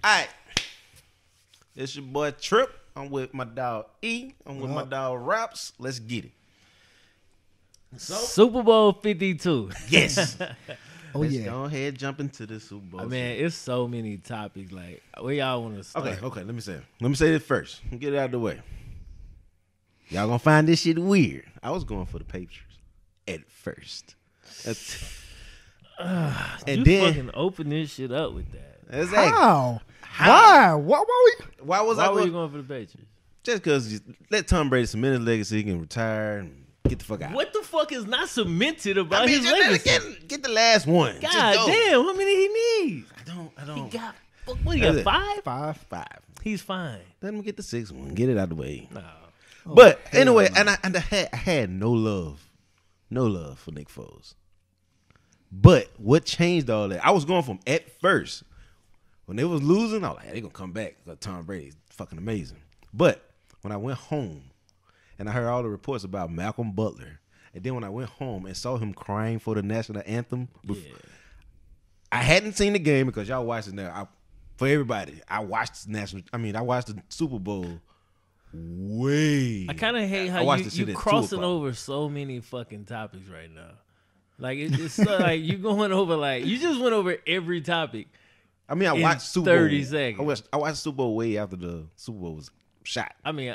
right. It's your boy Trip. I'm with my dog E. I'm with my dog Raps. Let's get it. So, Super Bowl 52. Yes. Let's go ahead, jump into the Super Bowl. Man, it's so many topics. Like, where y'all want to start? Okay. Let me say this first. Get it out of the way. Y'all gonna find this shit weird. I was going for the Patriots at first. And then fucking open this shit up with that. Exactly. How? Why? Why was Why were you going for the Patriots? Just because let Tom Brady cement his legacy, he can retire and get the fuck out. What the fuck is not cemented about his legacy? Get the last one. God damn, how many he needs? I don't. He got, what, he got five? Five. He's fine. Let him get the sixth one. Get it out of the way. No. But anyway, and I had no love for Nick Foles. But what changed all that? I was going from at first when they was losing. I was like, they gonna come back because Tom Brady's fucking amazing. But when I went home and I heard all the reports about Malcolm Butler, and then when I went home and saw him crying for the national anthem, I hadn't seen the game because y'all watched it now. For everybody, I watched the Super Bowl. I kind of hate how you crossing over so many fucking topics right now. Like it's so, like you going over you just went over every topic. I mean, I watched Super Bowl 30 seconds. I watched Super Bowl way after the Super Bowl was shot. I mean,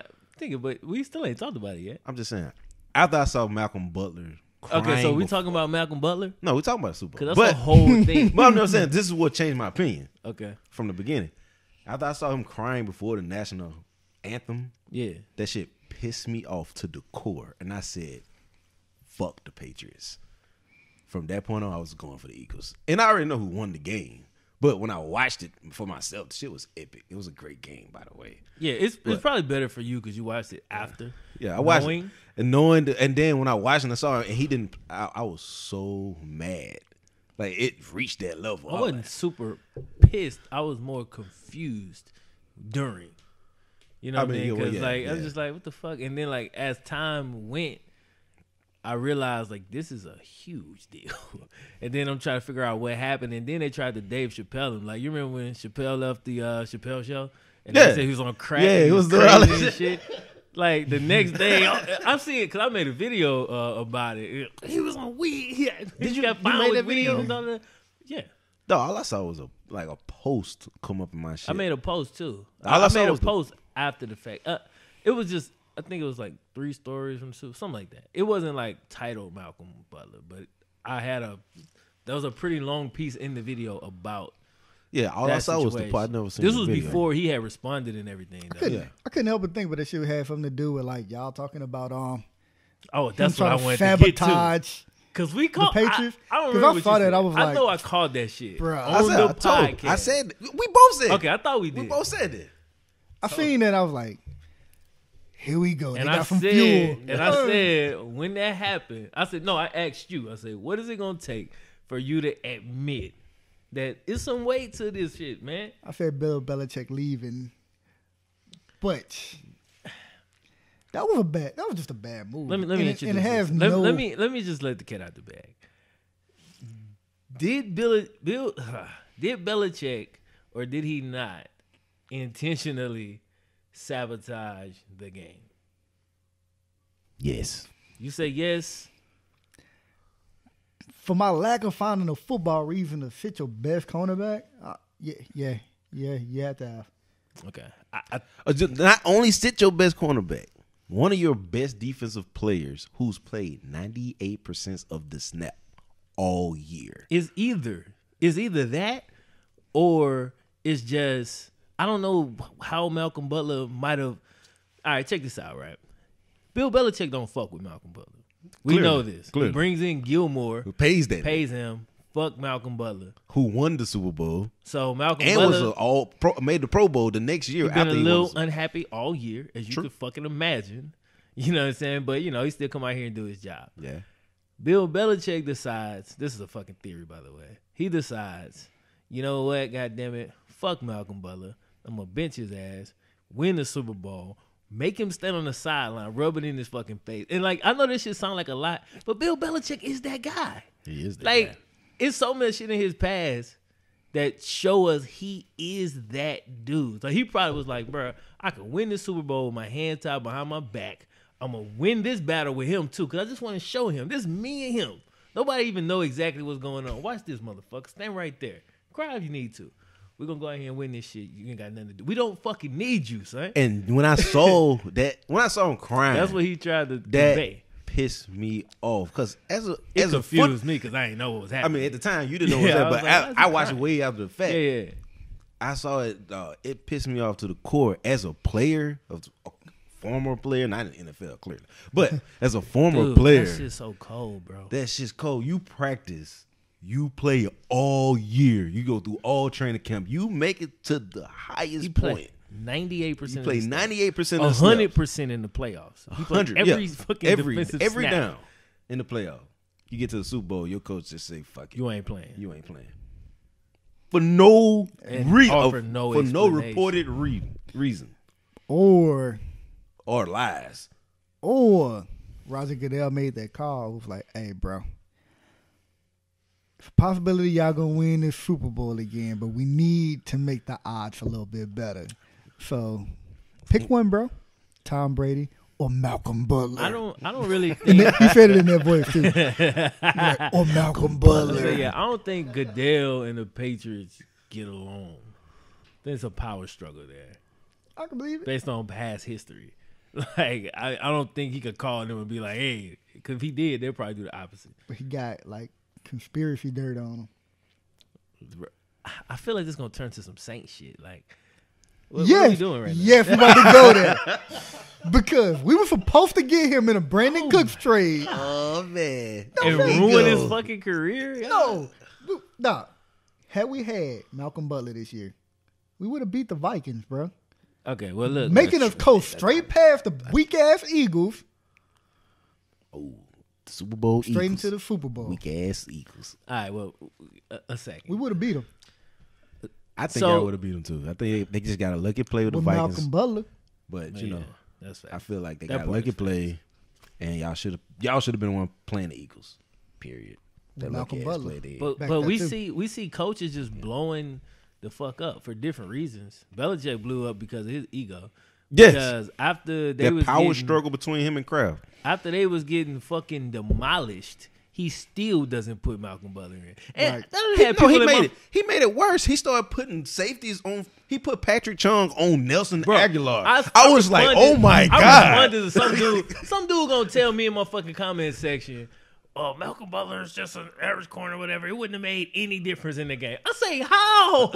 but we still ain't talked about it yet. I'm just saying. After I saw Malcolm Butler crying. Okay, so we talking about Malcolm Butler? No, we talking about Super Bowl. Because that's the whole thing. But I'm just saying this is what changed my opinion. Okay. From the beginning. After I saw him crying before the national anthem, that shit pissed me off to the core. And I said, fuck the Patriots. From that point on, I was going for the Eagles. And I already know who won the game. But when I watched it for myself, the shit was epic. It was a great game, by the way. Yeah, it's probably better for you because you watched it after. Yeah, I watched it. And then when I watched and I saw it, and he didn't, I was so mad. Like, it reached that level. I wasn't super pissed. I was more confused during. You know what I mean? Because I was just like, what the fuck? And then like as time went, I realized like this is a huge deal. And then I'm trying to figure out what happened. And then they tried to Dave Chappelle him. Like you remember when Chappelle left the Chappelle show? And they said he was on crack. Yeah, he was doing all that shit. Like the next day, I'm seeing it because I made a video about it. He was on weed. Did you make that video? Yeah. No, all I saw was a post come up in my shit. I made a post too. I made a post after the fact. It was just, I think it was like 3 stories from something like that. It wasn't like titled Malcolm Butler, but there was a pretty long piece in the video about. Yeah, all I saw was the part. I never seen this was before he had responded and everything. I couldn't help but think, but that shit had something to do with like y'all talking about that's what I wanted to get to. Because we called the Patriots. I don't remember. I saw that. I was like, I know I called that shit. Bro, I said we both said. Okay, I thought we did. We both said it. I seen that. I was like, here we go. And I said, when that happened, I said, no, I asked you. I said, what is it gonna take for you to admit that it's some weight to this shit, man? I said Bill Belichick leaving, but that was just a bad move. Let me introduce this. Let me just let the cat out the bag. Did Belichick or did he not intentionally sabotage the game? Yes. You say yes. For my lack of finding a football reason to sit your best cornerback, yeah, you have to have. Okay. Not only sit your best cornerback, one of your best defensive players who's played 98% of the snap all year. Is either that or it's just, I don't know how Malcolm Butler might have. All right, check this out, right? Bill Belichick don't fuck with Malcolm Butler. We know this. Clearly. He brings in Gilmore. Who pays him. Fuck Malcolm Butler. Who won the Super Bowl. So Malcolm and Butler. Made the Pro Bowl the next year. He's been a little unhappy all year, as you could fucking imagine. You know what I'm saying? But, he still come out here and do his job. Yeah. Bill Belichick decides, this is a fucking theory, by the way. He decides, you know what, goddammit, fuck Malcolm Butler. I'm going to bench his ass, win the Super Bowl, make him stand on the sideline, rub it in his fucking face. And, I know this shit sound like a lot, but Bill Belichick is that guy. He is that guy. It's so much shit in his past that show us he is that dude. Like he probably was like, bro, I can win this Super Bowl with my hand tied behind my back. I'm gonna win this battle with him too, cause I just want to show him this is me and him. Nobody even know exactly what's going on. Watch this motherfucker. Stand right there. Cry if you need to. We're gonna go out here and win this shit. You ain't got nothing to do. We don't fucking need you, son. And when I saw him crying, that's what he tried to convey. Pissed me off because it confused me because I didn't know what was happening. I mean, at the time you didn't know what was happening, but I watched it way after the fact. Yeah. I saw it. It pissed me off to the core as a player, a former player, not in the NFL clearly, but as a former player. That shit's so cold, bro. That shit's cold. You practice. You play all year. You go through all training camp. You make it to the highest point. 98%. You play 98% of 100% in the playoffs. He played every fucking defensive every snap. down in the playoff. You get to the Super Bowl, your coach just say, "Fuck it, you ain't playing. You ain't playing." For no reason, for no reported reason, or lies, or Roger Goodell made that call. It was like, "Hey, bro, it's a possibility y'all gonna win this Super Bowl again, but we need to make the odds a little bit better. So pick one, bro. Tom Brady or Malcolm Butler." I don't really think he said it in that voice too. Like, or Malcolm Butler. So yeah, I don't think Goodell and the Patriots get along. There's a power struggle there. I can believe it. Based on past history. Like I don't think he could call them and be like, hey, because if he did, they'll probably do the opposite. But he got like conspiracy dirt on him. I feel like this is gonna turn to some Saint shit. Like, what yes, are we doing right now? Yes, we're about to go there. Because we were supposed to get him in a Brandon Cooks trade. Oh man, and ruin his fucking career. No. Had we had Malcolm Butler this year, we would have beat the Vikings, bro. Okay, well look, making us coast straight past the weak ass Eagles. Oh, the Super Bowl straight Eagles. into the Super Bowl. Weak ass Eagles. All right, well, a second. We would have beat them. I think I would have beat them too. I think they just got a lucky play with the Vikings. Malcolm Butler. But you know, that's fair. I feel like they got a lucky play, and y'all should have been the one playing the Eagles. Period. That Malcolm Butler. But we see coaches just blowing the fuck up for different reasons. Belichick blew up because of his ego. Yes. Because after they was power struggle between him and Kraft. After they was getting fucking demolished, he still doesn't put Malcolm Butler in. And he made it worse. He started putting safeties on. He put Patrick Chung on Nelson Aguilar. I was like, oh my God. I responded to some dude. Some dude gonna tell me in my fucking comment section, oh, Malcolm Butler is just an average corner or whatever. It wouldn't have made any difference in the game. I say, how?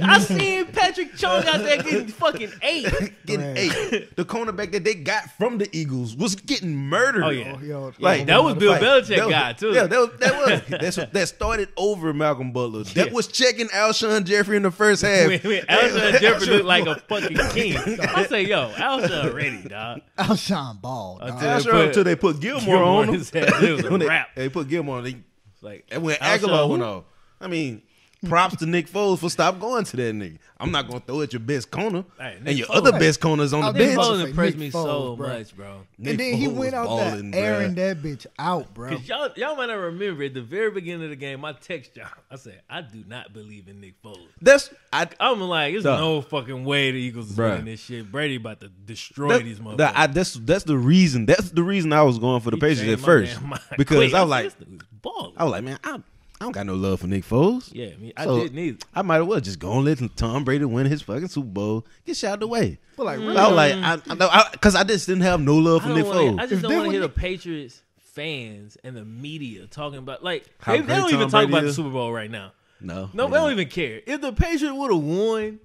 I seen Patrick Chung out there getting fucking 8. The cornerback that they got from the Eagles was getting murdered. Oh, yeah. Like, that was Bill Belichick guy, too. Yeah, that started over Malcolm Butler. That was checking Alshon Jeffrey in the first half. Alshon Jeffrey looked like a fucking king. I say, yo, Alshon ready, dog. Alshon ball, dog. Until they put Gilmore on him. Rap. They put Gilmore on. Like when Aguilar went off. I mean, props to Nick Foles for stop going to that nigga. I'm not gonna throw at your best corner and your other best corners on the bench. Nick Foles impressed me so much, bro. And then he went out there airing that bitch out, bro. Cause y'all might not remember at the very beginning of the game, I text y'all. I said, I do not believe in Nick Foles. I'm like, there's no fucking way the Eagles is winning this shit. Brady about to destroy these motherfuckers. That's the reason. That's the reason I was going for the Patriots at first. Because I was like, man, I don't got no love for Nick Foles. Yeah, I didn't either. I might as well just go and let Tom Brady win his fucking Super Bowl, get shot out the way. But like, I was like, because I just didn't have no love for Nick Foles. I just don't want to hear the Patriots fans and the media talking about they don't even talk about the Super Bowl right now. No, they don't even care. If the Patriots would have won,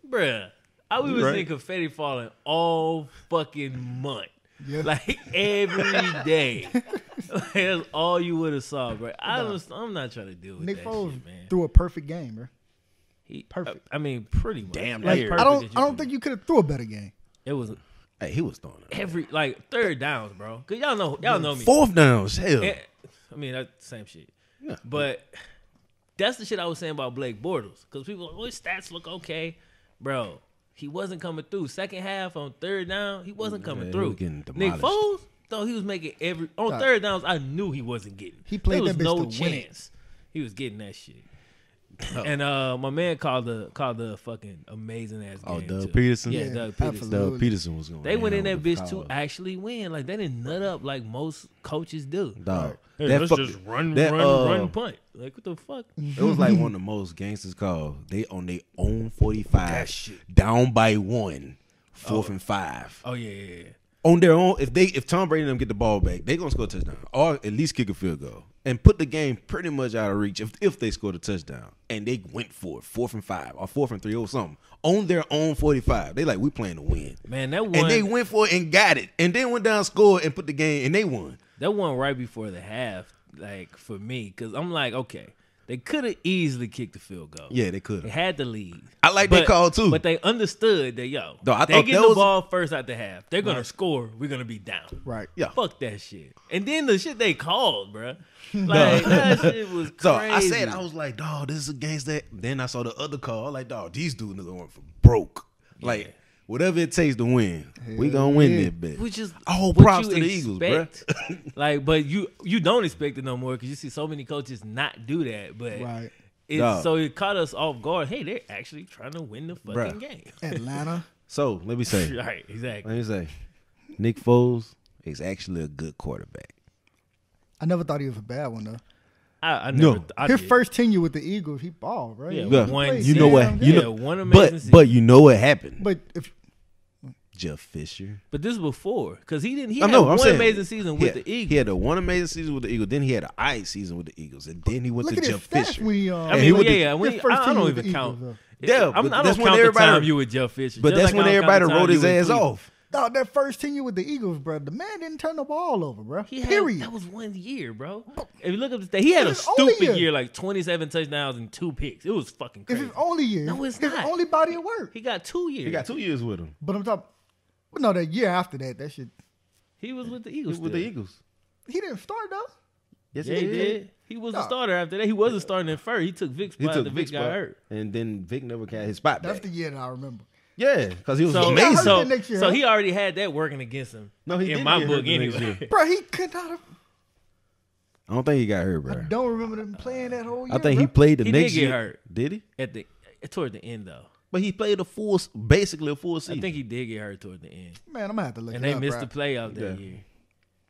bruh, I would have seen confetti falling all fucking month. Yeah. Like every day. Like, that's all you would have saw, bro. I'm not trying to deal with Nick that Foles shit, man. threw a perfect game, bro. Perfect. I mean, pretty much. Damn, like, I don't think you could have threw a better game. It was. Hey, he was throwing it. Third downs, bro. Cause y'all know me. Fourth downs, hell. I mean, that's the same shit. Yeah. But that's the shit I was saying about Blake Bortles. Cause people are like, his stats look okay, bro. He wasn't coming through. Second half on third down, he wasn't coming through. Nick Foles, though, he was making third downs. I knew he wasn't getting. He played that bitch no to chance. He was getting that shit. And my man called the fucking amazing ass game. Doug too. Peterson? Yeah, Doug Peterson. absolutely. Doug Peterson was going. They went in that bitch to actually win. Like they didn't nut up like most coaches do. Dog. Hey, That let's fuck- just run, that, run, punt. Like what the fuck? It was like one of the most gangsters calls. They on their own 45, That shit. down by 1, 4th and 5. Oh yeah. On their own, if Tom Brady and them get the ball back, they gonna score a touchdown or at least kick a field goal and put the game pretty much out of reach if they scored a touchdown. And they went for it, 4th and 5 or 4th and 3 or something on their own 45. They like, we playing to win, Man, that one. and they went for it and got it, and then went down, scored, and put the game, and they won. That one right before the half, like for me, because I'm like, okay, they could have easily kicked the field goal. Yeah, they could They have. had the lead. I like that call too. But they understood that, I they thought get that the was- ball first out the half. They're going to score. We're going to be down. Right. Yeah. Fuck that shit. And then the shit they called, bruh. Like, that shit was crazy. So I said, I was like, dog, this is against that. Then I saw the other call. Like, dog, these dudes are going for broke. Like, whatever it takes to win, we gonna win yeah. that bitch. Which is all what props you to the Eagles, bruh. expect. Like, but you don't expect it no more because you see so many coaches not do that. But Right. so it caught us off guard. Hey, they're actually trying to win the fucking Bruh. game. Atlanta. So let me say, Right, exactly. let me say, Nick Foles is actually a good quarterback. I never thought he was a bad one though. I No. never. I His did. first tenure with the Eagles, he balled, right? Yeah, He Yeah. one played You know what? damn You good. know, one amazing season. but you know what happened? But if Jeff Fisher. But this was before because he didn't. He I had know, I'm one saying, amazing season with the He Eagles. had a one amazing season with the Eagles. Then he had an ice season with the Eagles, and then he went look to at his Jeff stats Fisher. when he, I he mean, went to- yeah. When his he, first I team don't with even the count. Eagles, Yeah, I but don't that's when count the everybody- time you with Jeff Fisher. But Just that's like when I don't count everybody the time wrote you his with ass Cleveland. off. Dog, that first tenure with the Eagles, bro, the man didn't turn the ball over, bro. He had, Period. That was 1 year, bro. If you look up the stat, he had a It's his only stupid year. year, like 27 touchdowns and 2 picks. It was fucking It's crazy. his only year. No, it's his not. only body of work. He got 2 years. He got 2 years with him. But I'm talking. But no, that year after that shit, He was with the He Eagles. was with the still. Eagles. he didn't start though. Yes, Yeah, he did. He was a No. starter after that. He wasn't starting at first. He took Vic's He spot. took Vic Vic's got spot, hurt. and then Vic never got his spot That's back. the year that I remember. Yeah, because he was So, amazing. hurt so, that next year, so huh? he already had that working against him. No, he in didn't my get book hurt the next anyway. year. Bro, he could not have. I don't think he got hurt, I bro. don't remember them playing that whole year. I think bro. he played the He next did get year. hurt. Did he? Toward the end though. But he played basically a full season. I think he did get hurt toward the end, Man, I'm gonna have to look and it they up, missed bro. the playoff that Yeah. year.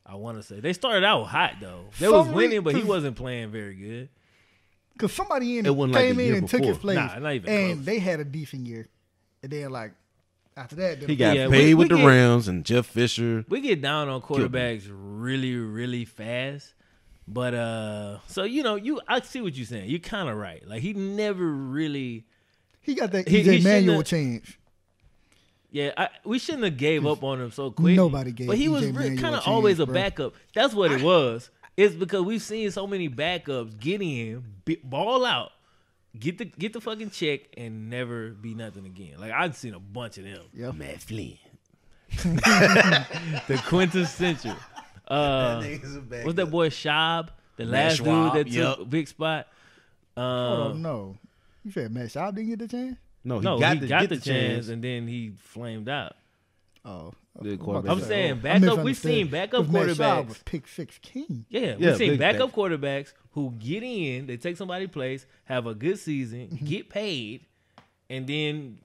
I want to say they started out hot though. They was Some winning, but he reason- wasn't playing very good. Because somebody It wasn't like came the in year and took before. his place, Nah, not even and close. they had a decent year. And then like after that, he got Yeah, paid we with the get- Rams and Jeff Fisher. We get down on Killed me. quarterbacks really, really fast. But so I see what you're saying. You're kind of right. Like he never really. he got that he EJ shouldn't Manual have- change. Yeah, we shouldn't have gave up on him so quick. Nobody gave But he was EJ Manuel kind a of always chance, a bro. backup. That's what it was. It's because we've seen so many backups get in, ball out, get the fucking check, and never be nothing again. Like I've seen a bunch of them. Yep. Matt Flynn. The quintessential. What's that boy Schaub? The last Schwab, dude that yep. took big spot. Oh no, you said Matt Schaub didn't get the chance. No, No, got he to got get the chance, and then he flamed out. Oh, Good I'm quarterback. about I'm to say, saying I backup. We've misunderstood. seen backup 'Cause Matt Schaub quarterbacks. was pick 6 king. Yeah, Yeah, we've seen big backup back. quarterbacks who get in, they take somebody's place, have a good season, Mm-hmm. get paid, and then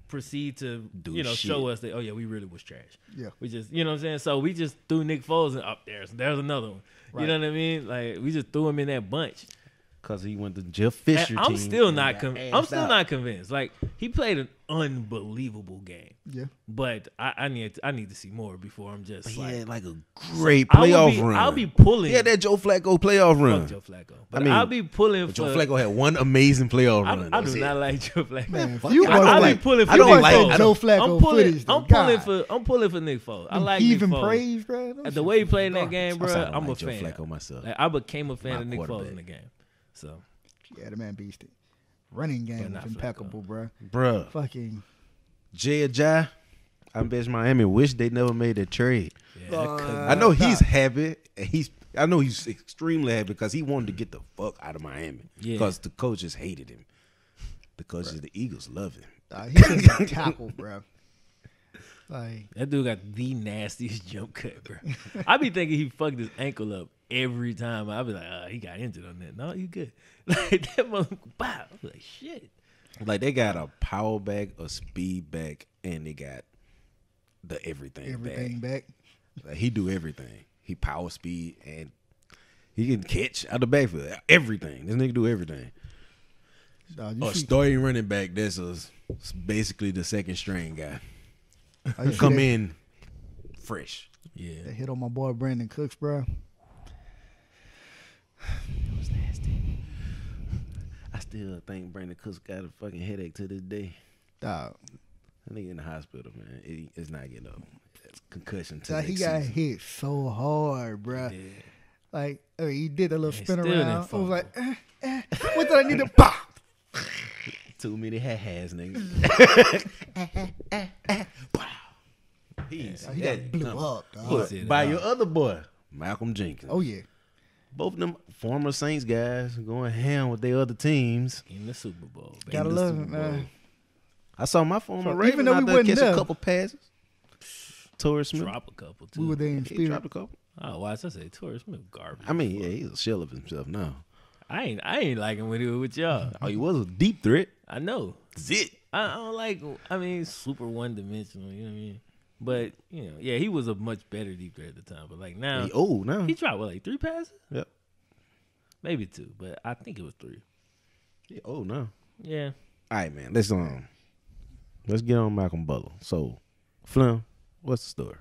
proceed to Do show shit. us that we really was trash. Yeah. We just what I'm saying. So we just threw Nick Foles and up there's another one. Right. You know what I mean? Like we just threw him in that bunch. Because he went to Jeff Fisher. And I'm team still and not got convinced. assed I'm still out. not convinced. Like he played an unbelievable game, Yeah. but I need to see more before I'm just He like. had like a great I would playoff be- run. I'll be pulling. He had that Joe Flacco playoff run. Fuck Joe Flacco. But I mean, I'll be pulling for. Joe Flacco had one amazing playoff run. I That's do it. not like Joe Flacco. Man, fuck you it. watch I'll that- be pulling for I don't Nick like- Foles. I Joe Flacco I'm pulling. footage, though. I'm pulling for Nick Foles. I like Nick heaving Foles. praise, bro. Them The shit way he is played in that garbage. game, bro, I I'm a like Joe fan. Flacco myself. Like, I became a fan My of Nick Foles quarterback. in the game. So Yeah, the man beasted. Running game was not impeccable, bro. Bruh. Fucking. Jay Ajay, I bet Miami wish they never made that trade. yeah, that could- I know he's happy. And I know he's extremely happy because he wanted to get the fuck out of Miami. Yeah. Because the coaches hated him. The coaches of the Eagles love him. He couldn't tackle, bro. Like, that dude got the nastiest jump cut, bro. I be thinking he fucked his ankle up every time. I'd be like, he got injured on that. No, you good. Like that motherfucker, wow. I was like, shit. Like they got a power back, a speed back, and they got the everything back. Like he do everything. He power, speed, and he can catch out the backfield. Everything. This nigga do everything. Starting running back, that's basically the second string guy. Come in fresh. Yeah. That hit on my boy Brandon Cooks, bro. It was nasty. I still think Brandon Cooks got a fucking headache to this day. Dog. That nigga in the hospital, man. It's not getting up. It's concussion to Dog, he got hit so hard, bro. Like, he did a little spin around. I was like, what did I need to pop? Too many has nigga. He got blew up, dog. By your other boy, Malcolm Jenkins. Oh, yeah. Both of them former Saints guys going ham with their other teams. In the Super Bowl. Gotta love it, man. I saw my former Raven out there catch a couple passes. Torrey Smith. Drop a couple, too. We were there in He dropped a couple. Oh, why should I say Torrey Smith garbage? I mean, yeah, he's a shell of himself now. I ain't like him when he was with y'all. Oh, he was a deep threat. I know. Zit. I don't like, super one-dimensional, you know what I mean? But, yeah, he was a much better deep threat at the time. But, like, now. He old now. He dropped, like 3 passes? Yep. Maybe 2, but I think it was 3. He old now. Yeah. All right, man. Let's get on Malcolm Butler. So, Flim, what's the story?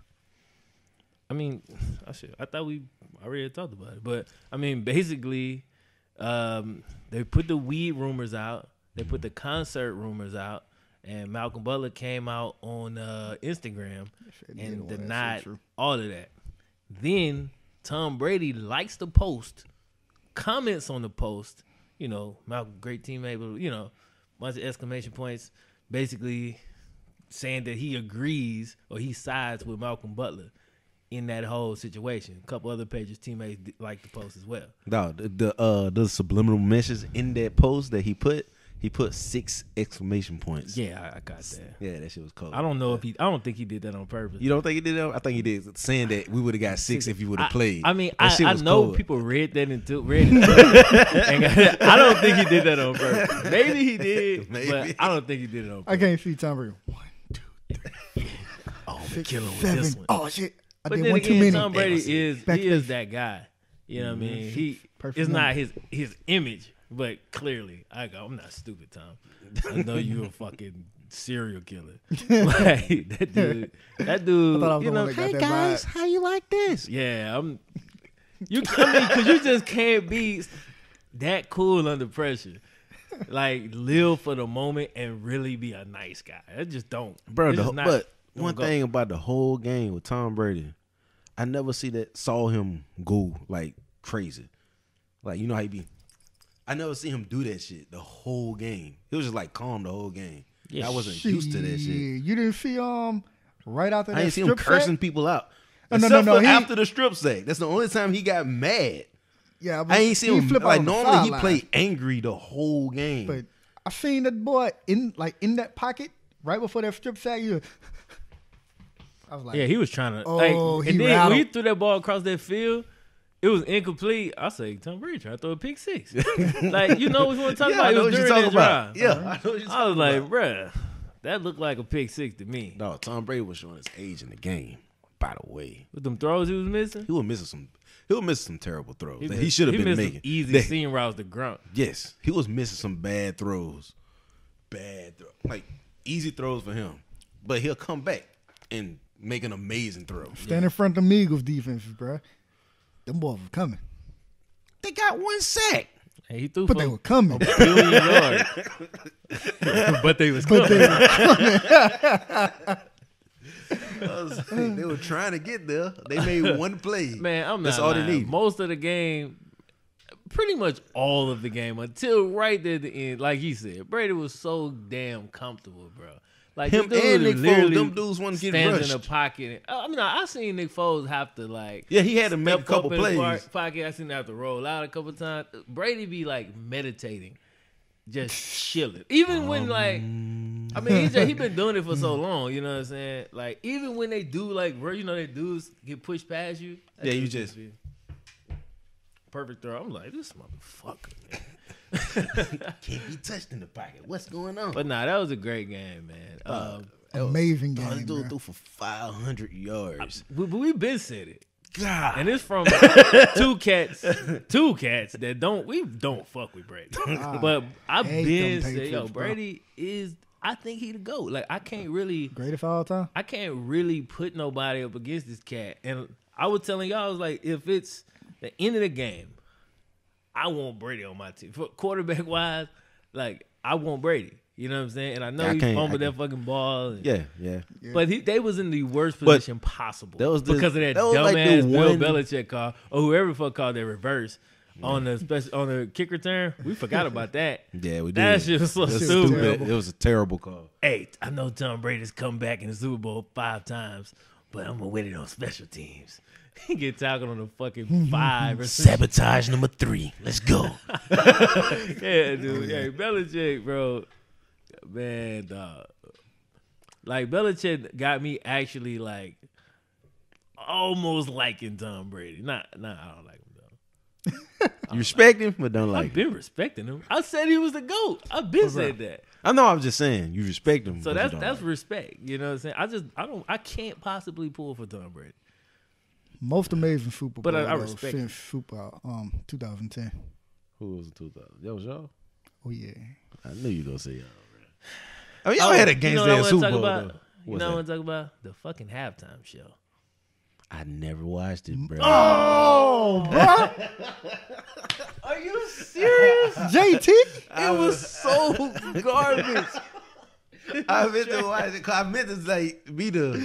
I mean, I thought we already talked about it. But, I mean, basically, they put the weed rumors out. They put the concert rumors out. And Malcolm Butler came out on Instagram and denied all of that. Then Tom Brady likes the post, comments on the post. Malcolm, great teammate, but, bunch of exclamation points, basically saying that he agrees or he sides with Malcolm Butler in that whole situation. A couple other Patriots teammates like the post as well. No, the subliminal message in that post that he put 6 exclamation points. Yeah, I got that. Yeah, that shit was cold. I don't think he did that on purpose. You don't think he did that? I think he did, saying that we would have got 6 if he would have played. I mean, I know cold. People read it into I don't think he did that on purpose. Maybe he did, but I don't think he did it on purpose. I can't see Tom Brady. 1, 2, 3. Oh, I'm killing with this one. Oh shit! But then again, Tom Brady is that guy. You know what I mean? It's not his image. But clearly, I'm not stupid, Tom. I know you're a fucking serial killer. Like, that dude. Hey guys, how you like this? Yeah, because you just can't be that cool under pressure. Like, live for the moment and really be a nice guy. I just don't, bro. But one thing about the whole game with Tom Brady, I never saw him go like crazy. Like, how he be. I never see him do that shit the whole game. He was just like calm the whole game. Yeah, I wasn't used to that shit. You didn't see right after that. I didn't see him cursing people out. No. After the strip sack. That's the only time he got mad. Yeah, but I ain't see him flip like normally. He played angry the whole game. But I seen that boy in that pocket right before that strip sack. I was like, yeah, he was trying to. Oh, and then when he threw that ball across that field. It was incomplete. I say Tom Brady trying to throw a pick 6. Like, you know what we want to talk about? It was during that drive. Yeah, I know what you're talking I was like, bruh, that looked like a pick 6 to me. No, Tom Brady was showing his age in the game. By the way, with them throws he was missing, he was missing some terrible throws that he should have been making. Easy seam routes to grunt. Yes, he was missing some bad throws, like easy throws for him. But he'll come back and make an amazing throw. Stand in front of the Eagles defenses, bruh. Them boys were coming. They got 1 sack. Hey, he threw but they were coming. $1 billion. But they was coming. They were trying to get there. They made 1 play. Man, That's all lying. they need. Most of the game, pretty much all of the game, until right there at the end, like he said, Brady was so damn comfortable, bro. Like him and Nick Foles, them dudes want to get rushed. In the pocket. I seen Nick Foles have to he had to make a couple plays. Pocket, I seen him have to roll out a couple times. Brady be like meditating, just chilling. Even when he been doing it for so long. You know what I'm saying? Like even when they do they dudes get pushed past you. Yeah, you just. perfect throw. I'm like, this motherfucker, man. Can't be touched in the pocket. What's going on? But nah, that was a great game, man. Amazing game. Dude threw for 500 yards. But we've been said it. God. And it's from two cats that don't fuck with Brady. But I've been saying, yo, Brady is, I think he the GOAT. Like, I can't really. Greatest of all time? I can't really put nobody up against this cat. And I was telling y'all, I was like, if it's the end of the game, I want Brady on my team. For quarterback wise, like, I want Brady. You know what I'm saying? And I know he fumbled that fucking ball. And, yeah. But they was in the worst position possible. Because of that dumbass like Bill Belichick call or whoever the fuck called that reverse on the kick return. We forgot about that. Yeah, we did. That shit was so stupid. It was a terrible call. Hey, I know Tom Brady's come back in the Super Bowl 5 times, but I'm gonna win it on special teams. He get tackled on the fucking 5 or sabotage number 3. Let's go. Yeah, dude. Hey, Belichick, bro. Man, dog. Like, Belichick got me actually, like, almost liking Tom Brady. Nah, I don't like him, though. You respect him, but don't like him. I've been respecting him. I said he was the GOAT. I've been said that. I know, I'm just saying, you respect him. So that's respect. You know what I'm saying? I can't possibly pull for Tom Brady. Most amazing Super Bowl But I respect since Super 2010. Who was the 2000? That was y'all? Oh, yeah. I knew you were going to say y'all. I mean, y'all had a game day Super Bowl. You know what I'm talking about? The fucking halftime show. I never watched it, bro. Oh, bro. Are you serious? JT? It was so garbage. I meant to watch it because I meant to like be the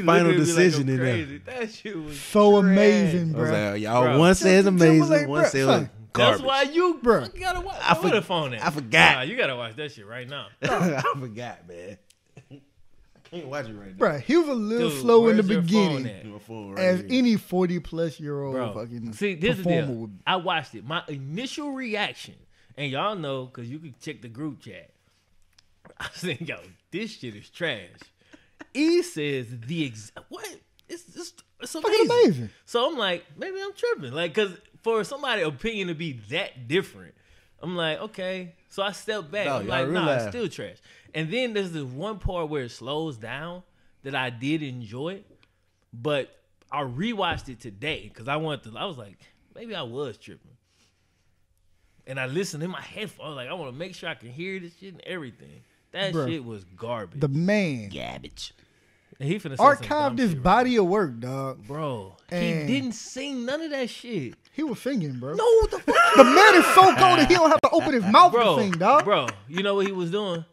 final decision in there. That shit was so trash. amazing, I bro. was like, y'all, one says amazing, one says garbage. That's why you gotta watch. I put a phone in. I forgot. Nah, you gotta watch that shit right now. I forgot, man. I can't watch it right now. Bro, he was a little slow in the beginning, as any 40-plus-year-old fucking See, this is the performer deal. would. I watched it. My initial reaction, and y'all know because you can check the group chat. I said, yo, this shit is trash. E says what? It's amazing. So I'm like, maybe I'm tripping. Like, because for somebody's opinion to be that different, I'm like, okay. So I stepped back. I'm like, nah, it's still trash. And then there's this one part where it slows down that I did enjoy, but I rewatched it today because I was like, maybe I was tripping. And I listened in my headphones, like, I want to make sure I can hear this shit and everything. That shit was garbage. The man. Garbage. And he finna archived his body of work, dog. Bro, he didn't sing none of that shit. He was singing, bro. No, what the fuck? The man is so cold that he don't have to open his mouth to sing, dog. Bro, you know what he was doing?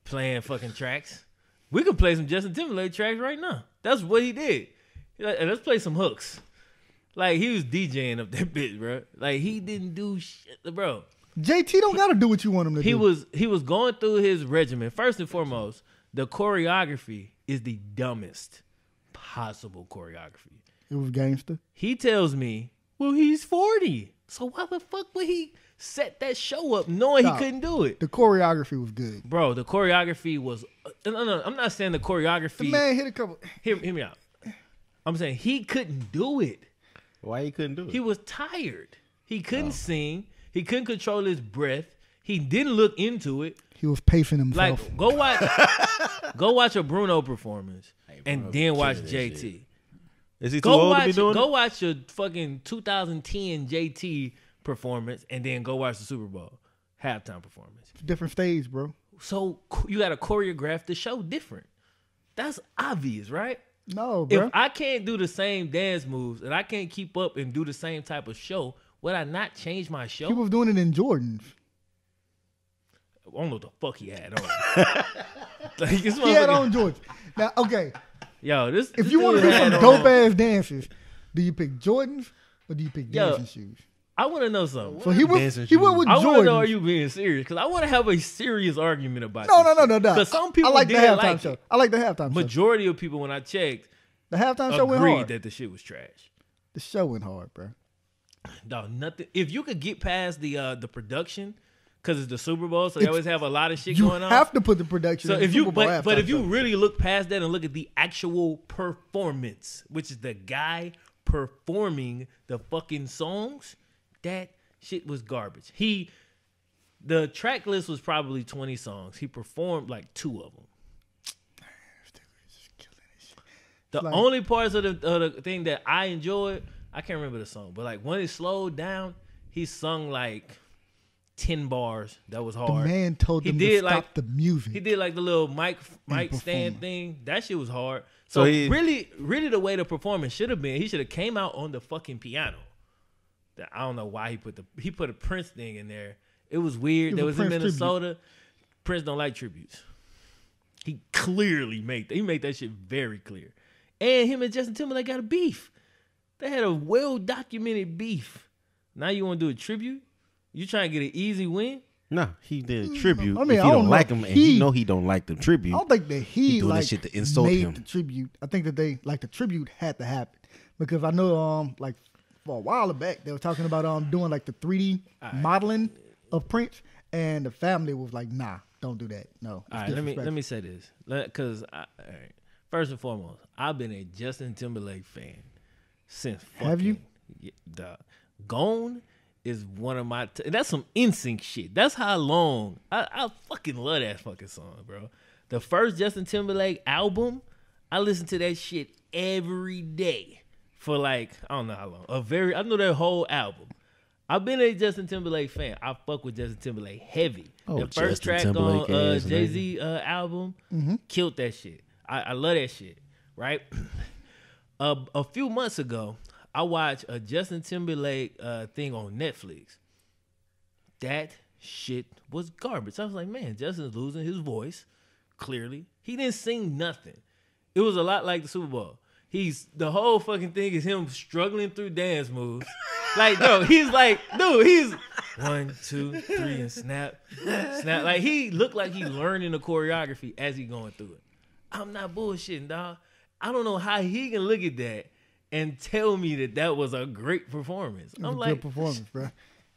Playing fucking tracks. We could play some Justin Timberlake tracks right now. That's what he did. Like, let's play some hooks. Like, he was DJing up that bitch, bro. Like, he didn't do shit, bro. JT don't got to do what you want him to do. He was going through his regimen. First and foremost, the choreography is the dumbest possible choreography. It was gangster. He tells me, well, he's 40. So why the fuck would he set that show up knowing he couldn't do it? The choreography was good. Bro, the choreography was... No, I'm not saying the choreography... The man hit a couple... Hear me out. I'm saying he couldn't do it. Why he couldn't do it? He was tired. He couldn't sing. He couldn't control his breath. He didn't look into it. He was pacing himself. Like, go watch a Bruno performance and then watch JT. Is he too old to be doing it? Go watch a fucking 2010 JT performance and then go watch the Super Bowl halftime performance. Different stage, bro. So you got to choreograph the show different. That's obvious, right? No, bro. If I can't do the same dance moves and I can't keep up and do the same type of show, would I not change my show? He was doing it in Jordans. I don't know what the fuck he had on. Like, he had on Jordans. Now, okay. Yo, if you want to do some dope-ass dances, do you pick Jordans or do you pick dancing shoes? I want to know something. So he went with Jordans. I want to know, are you being serious? Because I want to have a serious argument about No. Because some people I like the halftime like show. It. I like the halftime show. Majority of people, when I checked, the halftime show went hard. Agreed that the shit was trash. The show went hard, bro. No, nothing. If you could get past the production, because it's the Super Bowl, so they always have a lot of shit going on. You have to put the production. So in the Super Bowl but if you really look past that and look at the actual performance, which is the guy performing the fucking songs, that shit was garbage. The track list was probably 20 songs. He performed like 2 of them. The only parts of the thing that I enjoyed, I can't remember the song, but like when it slowed down, he sung like 10 bars. That was hard. The man told him to stop the music. He did like the little mic stand thing. That shit was hard. So really the way the performance should have been, he should have came out on the fucking piano. I don't know why he put a Prince thing in there. It was weird. That was in Minnesota. Tribute. Prince don't like tributes. He clearly made that shit very clear. And him and Justin Timberlake got a beef. They had a well-documented beef. Now you want to do a tribute? You trying to get an easy win? No, he did a tribute. I mean, if you don't like him, and he know he don't like the tribute. I don't think that he doing like this shit to insult made him. The tribute. I think that they like the tribute had to happen because I know like for a while back they were talking about doing like the 3D modeling of Prince, and the family was like, "Nah, don't do that. No." All right, let me say this because first and foremost, I've been a Justin Timberlake fan since. Have you? Gone is one of my. That's some NSYNC shit. That's how long I fucking love that fucking song, bro. The first Justin Timberlake album, I listened to that shit every day for like I don't know how long. I know that whole album. I've been a Justin Timberlake fan. I fuck with Justin Timberlake heavy. The first track on Jay-Z album killed that shit. I love that shit, right? A few months ago, I watched a Justin Timberlake thing on Netflix. That shit was garbage. I was like, man, Justin's losing his voice, clearly. He didn't sing nothing. It was a lot like the Super Bowl. The whole fucking thing is him struggling through dance moves. Like, no, he's 1, 2, 3 and snap. Like, he looked like he learning the choreography as he going through it. I'm not bullshitting, dog. I don't know how he can look at that and tell me that was a great performance. It was a good performance, bro.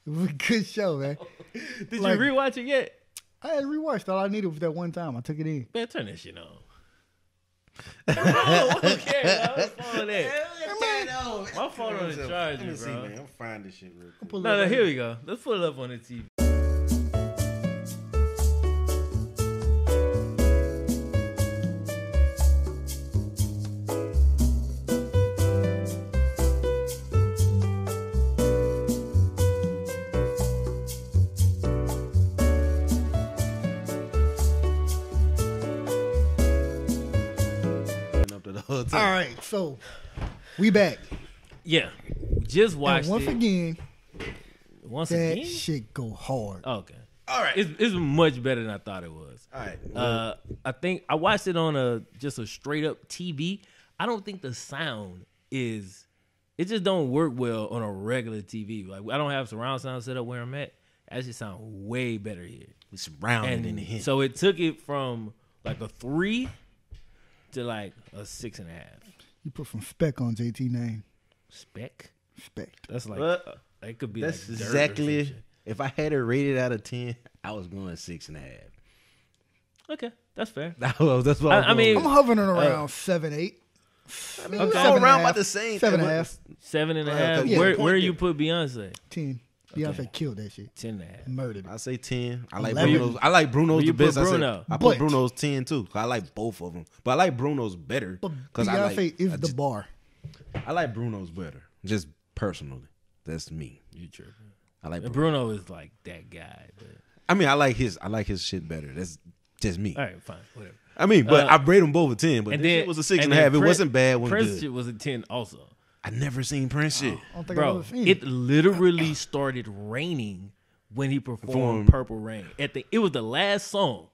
It was a good show, man. Did you rewatch it yet? I had rewatched. All I needed was that one time. I took it in. Man, turn that shit on. I don't care. What's wrong with that? My phone on the charger, bro. See, man. I'm finding this shit real quick. No, here we go. Let's put it up on the TV. All right, so we back. Yeah, just watched and once that again, shit go hard. Okay, all right, it's much better than I thought it was. All right, I think I watched it on just a straight up TV. I don't think the sound is. It just don't work well on a regular TV. Like I don't have surround sound set up where I'm at. That just sound way better here. It's surrounded in the head. So it took it from like a 3 to like a 6.5. You put some spec on JT name. Spec. That's like that could be. That's like exactly. If I had it rated out of 10, I was going 6.5. Okay, that's fair. That's what I mean. I'm hovering around 7, 8. I mean, okay. All around about the same. 7.5. 7.5. Yeah, where you put Beyonce? 10. Beyonce killed that shit. 10.5. Murdered it. I say 10. I like Bruno's the best. I put Bruno's 10 too. I like both of them, but I like Bruno's better. Because Beyonce is the bar. I like Bruno's better, just personally. That's me. You tripping? I like Bruno is like that guy. But... I mean, I like his shit better. That's just me. All right, fine, whatever. I mean, but I rate them both a 10. But this shit was a 6.5. It wasn't bad when Prince shit was a 10 also. I never seen Prince shit. Bro, it literally started raining when he performed Purple Rain. It was the last song.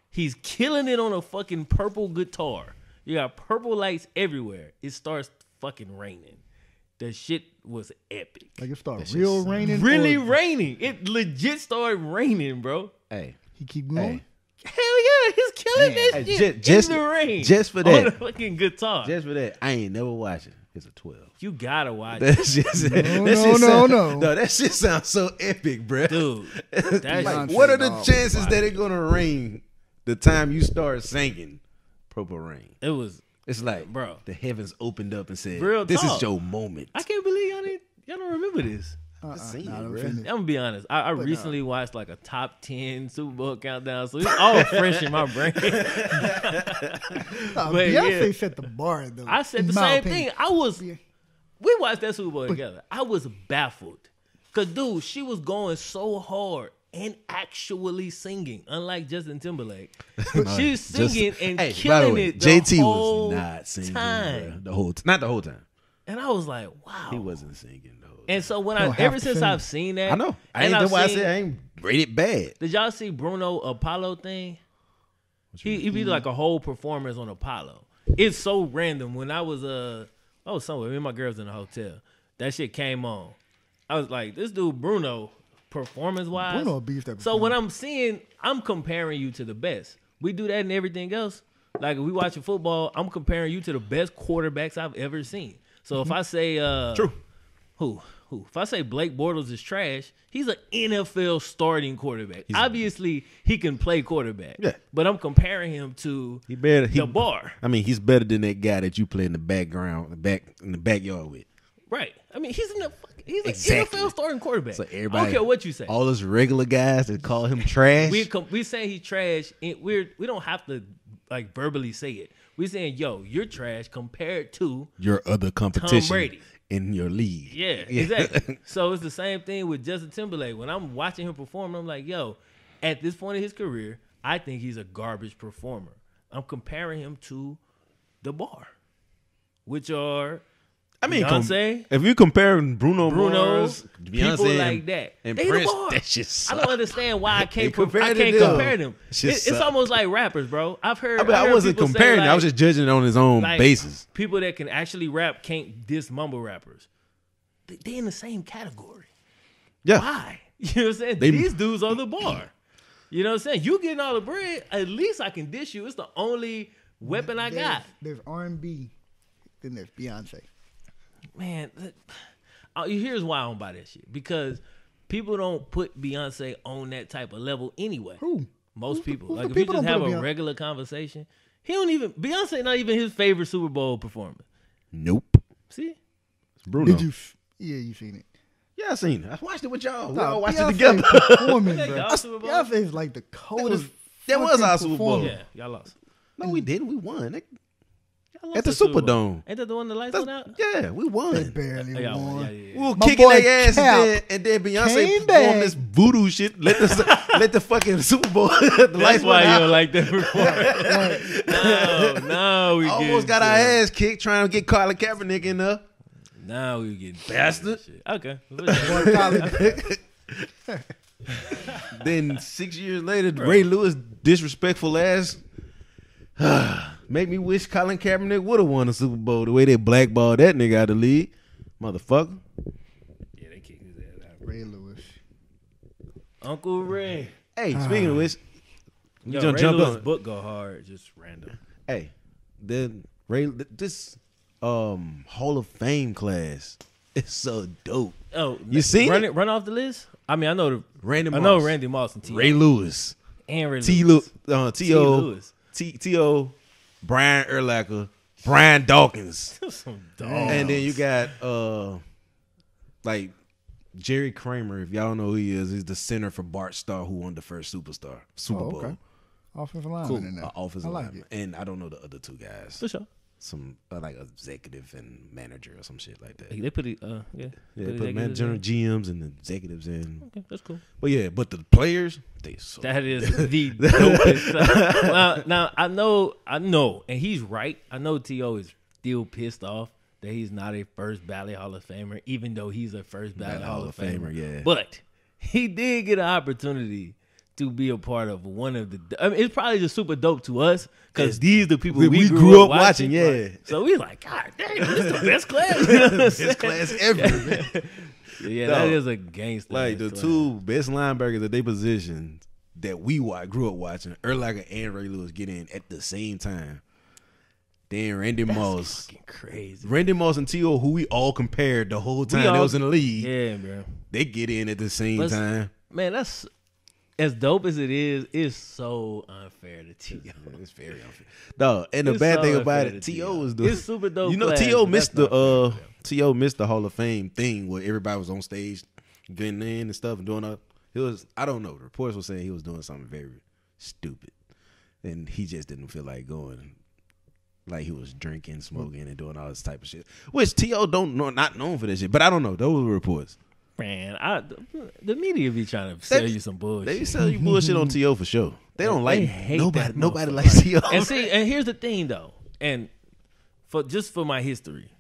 He's killing it on a fucking purple guitar. You got purple lights everywhere. It starts fucking raining. The shit was epic. Like it started real raining? Really raining. It legit started raining, bro. Hey. He keep going? Hell yeah, he's killing that shit in the rain. Just for that. On the fucking guitar. Just for that. I ain't never watched it. It's a 12. You gotta watch it. No. No, that shit sounds so epic, bro. Dude. Like, what are the chances that it's gonna rain the time you start singing Purple Rain? It was It's like, bro, the heavens opened up and said, Real "This talk. is your moment." I can't believe y'all don't remember this. Seen it, I'm bro. gonna be honest. I recently watched like a top 10 Super Bowl countdown, so it's all fresh in my brain. Beyonce set the bar though. I said the same thing. We watched that Super Bowl together. I was baffled because, dude, she was going so hard and actually singing, unlike Justin Timberlake. She's singing and killing it. JT was not singing time. Not the whole time. And I was like, wow, he wasn't singing though. And so when ever since I've seen that, I know. That's why I said I ain't rated bad. Did y'all see Bruno Apollo thing? He did like a whole performance on Apollo. It's so random. When I was somewhere, me and my girls in the hotel, that shit came on. I was like, this dude Bruno, performance wise. Bruno beefed that. So when I'm comparing you to the best. We do that in everything else. Like if we watching football, I'm comparing you to the best quarterbacks I've ever seen. So if I say true, who? If I say Blake Bortles is trash, he's an NFL starting quarterback. Obviously, he can play quarterback. Yeah. But I'm comparing him to the bar. I mean, he's better than that guy that you play in the background, in the backyard with. Right. I mean, he's an NFL starting quarterback. So everybody, I don't care what you say. All those regular guys that call him trash. We saying he's trash. We don't have to like verbally say it. We're saying, yo, you're trash compared to your other competition. Tom Brady. In your league. Yeah, exactly. So it's the same thing with Justin Timberlake. When I'm watching him perform, I'm like, yo, at this point in his career, I think he's a garbage performer. I'm comparing him to the bar, which are Beyonce. If you comparing Bruno Mars, Beyonce, people like that, and they Prince, the bar. that shit sucks. I don't understand why I can't compare them. It's almost like rappers, bro. I wasn't comparing. I was just judging it on his own basis. People that can actually rap can't diss mumble rappers. They in the same category. Yeah. Why? You know what I'm saying? These dudes are the bar. You know what I'm saying? You getting all the bread, at least I can diss you. It's the only weapon I got. There's R&B, then there's Beyonce. Man, here's why I don't buy that shit. Because people don't put Beyonce on that type of level anyway. Who? Most people. Like if you just have a regular conversation, Beyonce not even his favorite Super Bowl performer. Nope. See? It's Bruno. You seen it. Yeah, I seen it. I watched it with y'all. We all watched it together. Beyonce's like the coldest. That was our Super Bowl. Yeah, y'all lost. No, we didn't. We won. At the Superdome. Ain't that the one the lights went out? Yeah, we won. They barely won. We were kicking their ass and then Beyonce performed this voodoo shit. Let the fucking Super Bowl. The lights why went you out. don't like that performance. No, we almost got our ass kicked trying to get Colin Kaepernick in there. Now we getting bastard. Okay. Then 6 years later, Ray Lewis disrespectful ass. Make me wish Colin Kaepernick would have won the Super Bowl the way they blackballed that nigga out of the league. Motherfucker. Yeah, they kicked his ass out. Ray Lewis. Uncle Ray. Hey, speaking of which, Ray Lewis' book go hard, just random. Hey, then this Hall of Fame class is so dope. Oh, you seen it? Run off the list? I mean, I know Randy Moss. I know Randy Moss and T.O. Ray Lewis. And Ray Lewis. T.O. Brian Urlacher, Brian Dawkins. Some dogs. And then you got like Jerry Kramer, if y'all don't know who he is, he's the center for Bart Starr, who won the first Super Bowl. Okay. Offensive lineman cool. in there. Offensive like lineman. And I don't know the other two guys. For sure. Some like executive and manager or some shit like that. They put it, put manager, GMs, and the executives in. Okay, that's cool. But yeah, but the players, they so that is the dopest. Now I know, and he's right. I know T.O. is still pissed off that he's not a first ballot Hall of Famer, even though he's a first ballot Hall of Famer. Yeah, but he did get an opportunity to be a part of one of the. I mean, it's probably just super dope to us because these are the people we grew up watching. Yeah, right? So we like, God damn, this is the best class. You know best class ever. Man. Yeah, that is a gangster. Like the two best linebackers at their positions that we grew up watching, Urlacher and Ray Lewis get in at the same time. Then Randy Moss, fucking crazy. Randy Moss and T.O., who we all compared the whole time they was in the league. Yeah, bro. They get in at the same time. Man, that's. as dope as it is, it's so unfair to T.O. It's very unfair. No, and the bad thing about it, T.O. was doing. It's super dope. You know, T.O. missed the Hall of Fame thing where everybody was on stage getting in and stuff and doing all. It was, I don't know. The reports were saying he was doing something very stupid, and he just didn't feel like going. Like he was drinking, smoking, and doing all this type of shit. Which T.O. not known for this shit, but I don't know. Those were reports. Man, the media be trying to sell you some bullshit. They sell you bullshit on T.O. for sure. They don't like nobody likes likes T.O. And here's the thing though, and for my history,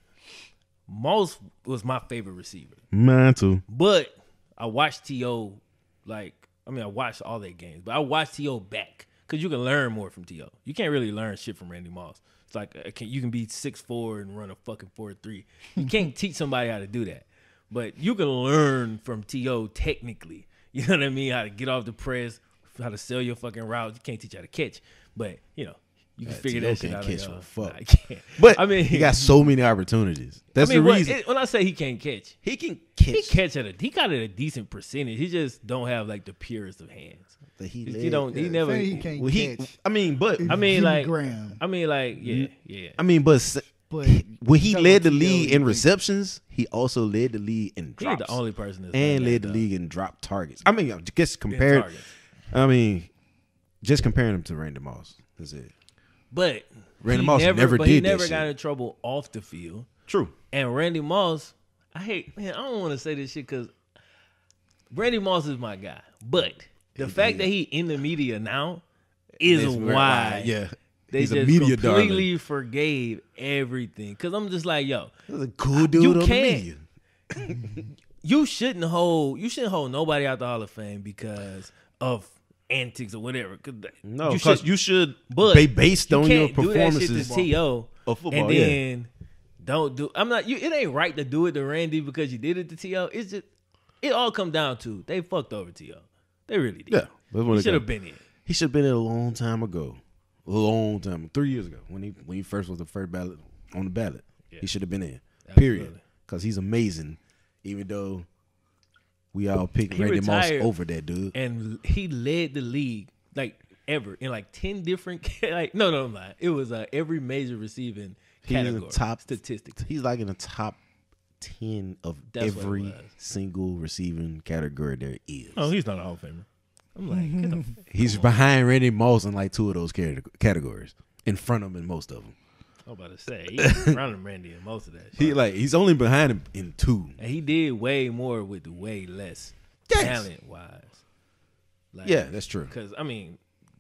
Moss was my favorite receiver. Mine too. But I watched T.O. I watched all their games, but I watched T.O. back because you can learn more from T.O. You can't really learn shit from Randy Moss. It's like you can be 6'4" and run a fucking 4.3. You can't teach somebody how to do that. But you can learn from T.O. technically. You know what I mean? How to get off the press, how to sell your fucking route. You can't teach how to catch. But, you can figure that shit out. Catch fuck. I can't. But I mean, he got so many opportunities. That's the reason. When I say he can't catch, he can catch. He got a decent percentage. He just don't have like the purest of hands. He can't catch. but when he led the league in receptions, he also led the league in drops. He's the only person that's and led the league in drop targets. I mean, just comparing him to Randy Moss. That's it. But Randy Moss never got in trouble off the field. True. And Randy Moss, I don't want to say this shit because Randy Moss is my guy. But the fact that he in the media now is why they he's just a media completely forgave everything. Because I'm just like, yo, that's a cool dude on the media. You shouldn't hold nobody out the Hall of Fame because of antics or whatever. No, because you should be based on your performances. Do that shit to T.O. of football, and then don't do. It ain't right to do it to Randy because you did it to T.O. It's just it all come down to they fucked over T.O. They really did. Yeah, he should have been in. He should have been in a long time ago. 3 years ago when he first was the first ballot on the ballot. Yeah. He should have been in. Absolutely. Period. Because he's amazing. Even though we all picked Randy Moss over that dude, and he led the league ever in 10 different. No, I'm lying. It was every major receiving category. He's top statistics. He's in the top 10 of every single receiving category there is. Oh, he's not a Hall of Famer. I'm like, get the he's behind Randy Moss in 2 of those categories. In front of him in most of them. I was about to say he's in front of Randy in most of that. He's only behind him in 2. And he did way more with way less talent wise. Yeah, that's true. Because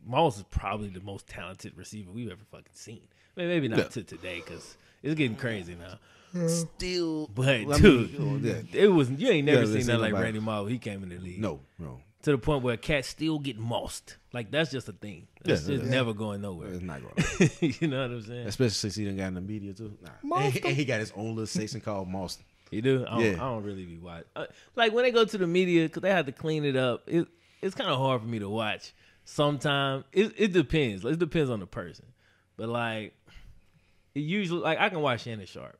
Moss is probably the most talented receiver we've ever fucking seen. Maybe not to today because it's getting crazy now. Still, but dude, it was you ain't never seen that like Randy Moss when he came in the league. No. To the point where cats still get mossed. That's just a thing. That's just never going nowhere. It's not going. You know what I'm saying? Especially since he done got in the media too. Nah. And he got his own little section called Moss. You do? I don't really be watching. When they go to the media because they have to clean it up. It's kind of hard for me to watch. Sometimes it depends. It depends on the person. But it usually I can watch Shannon Sharp.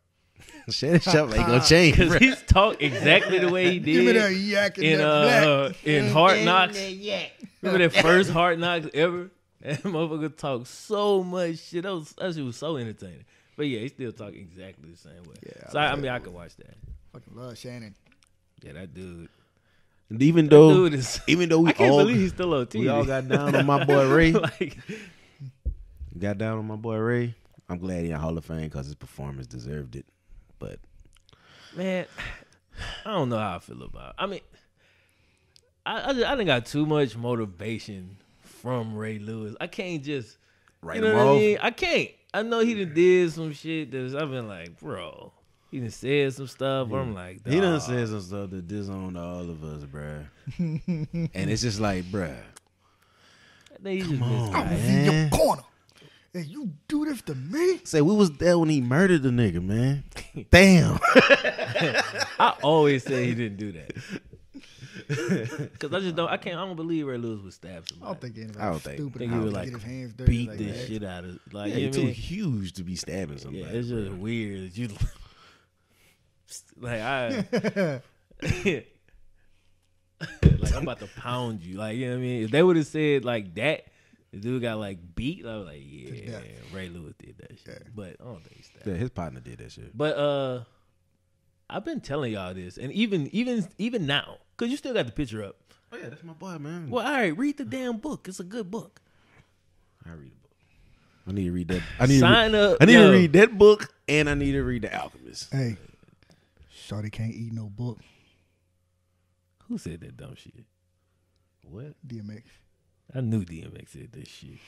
Shannon Sharp ain't gonna change because he's talk exactly the way he did. Give me that yak in Hard Knocks. Remember that first Hard Knocks ever? That motherfucker talked so much shit. That shit was so entertaining. But yeah, he still talk exactly the same way. Yeah, so I can watch that. Fucking love Shannon. Yeah, that dude. And even though we I can't believe he's still on TV. We all got down on my boy Ray. Got down on my boy Ray. I'm glad he's in Hall of Fame because his performance deserved it. But man, I don't know how I feel about it. I done got too much motivation from Ray Lewis. I can't just write him off. I can't. I know he did some shit that I've been like, bro. He done said some stuff. I'm like, dog. He done said some stuff that disowned all of us, bruh. And it's just like, bruh. Come on, I was in your corner. And you do this to me? Say we was there when he murdered the nigga, man. Damn. I always say he didn't do that. Cause I don't believe Ray Lewis would stab somebody. I don't think anybody stupid. He would get his hands dirty beat this shit out of you're too huge to be stabbing somebody. Yeah, it's just weird. You Like, I'm about to pound you. Like, you know what I mean? If they would have said like that, the dude got like beat. I was like, yeah, Ray Lewis did that shit. Yeah. But I don't think he's that. Yeah, his partner did that shit. But I've been telling y'all this, and even now, cause you still got the picture up. Oh yeah, that's my boy, man. Well, all right, read the damn book. It's a good book. I read the book. I need to read that. I need to read that book, and I need to read The Alchemist. Hey, shorty can't eat no book. Who said that dumb shit? What? DMX. I knew DMX said that shit.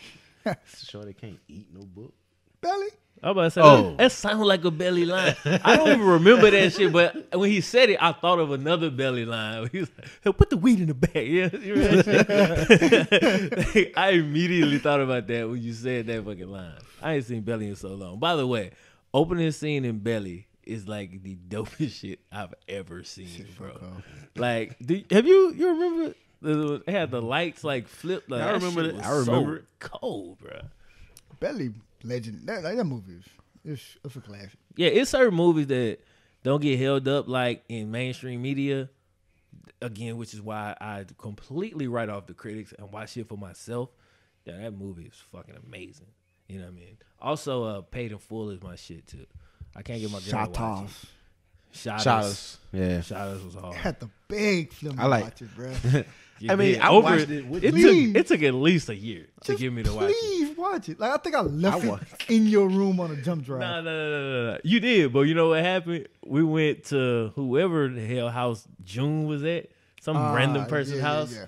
Shorty can't eat no book. Belly. I was about to say, that sounded like a Belly line. I don't even remember that shit, but when he said it, I thought of another Belly line. He was like, hey, put the weed in the bag. Yeah, you remember that shit? I immediately thought about that when you said that fucking line. I ain't seen Belly in so long. By the way, opening scene in Belly is like the dopest shit I've ever seen, bro. Like, have you remember? They had the lights like flipped. Like, I remember it. I remember it. Cold, bro. Belly legend. That movie is a classic. Yeah, it's certain movies that don't get held up like in mainstream media. Again, which is why I completely write off the critics and watch it for myself. Yeah, that movie is fucking amazing. You know what I mean? Also, Paid in Full is my shit too. I can't get my girl to watch it. Shot Us. Yeah. Shot Us was hard. I had the big film to watch it, bro. I mean, I watched it. It took at least a year to get me to watch it. Please watch it. Like, I think I left it in your room on a jump drive. No. You did, but you know what happened? We went to whoever the hell house June was at. Some random person's house. Yeah.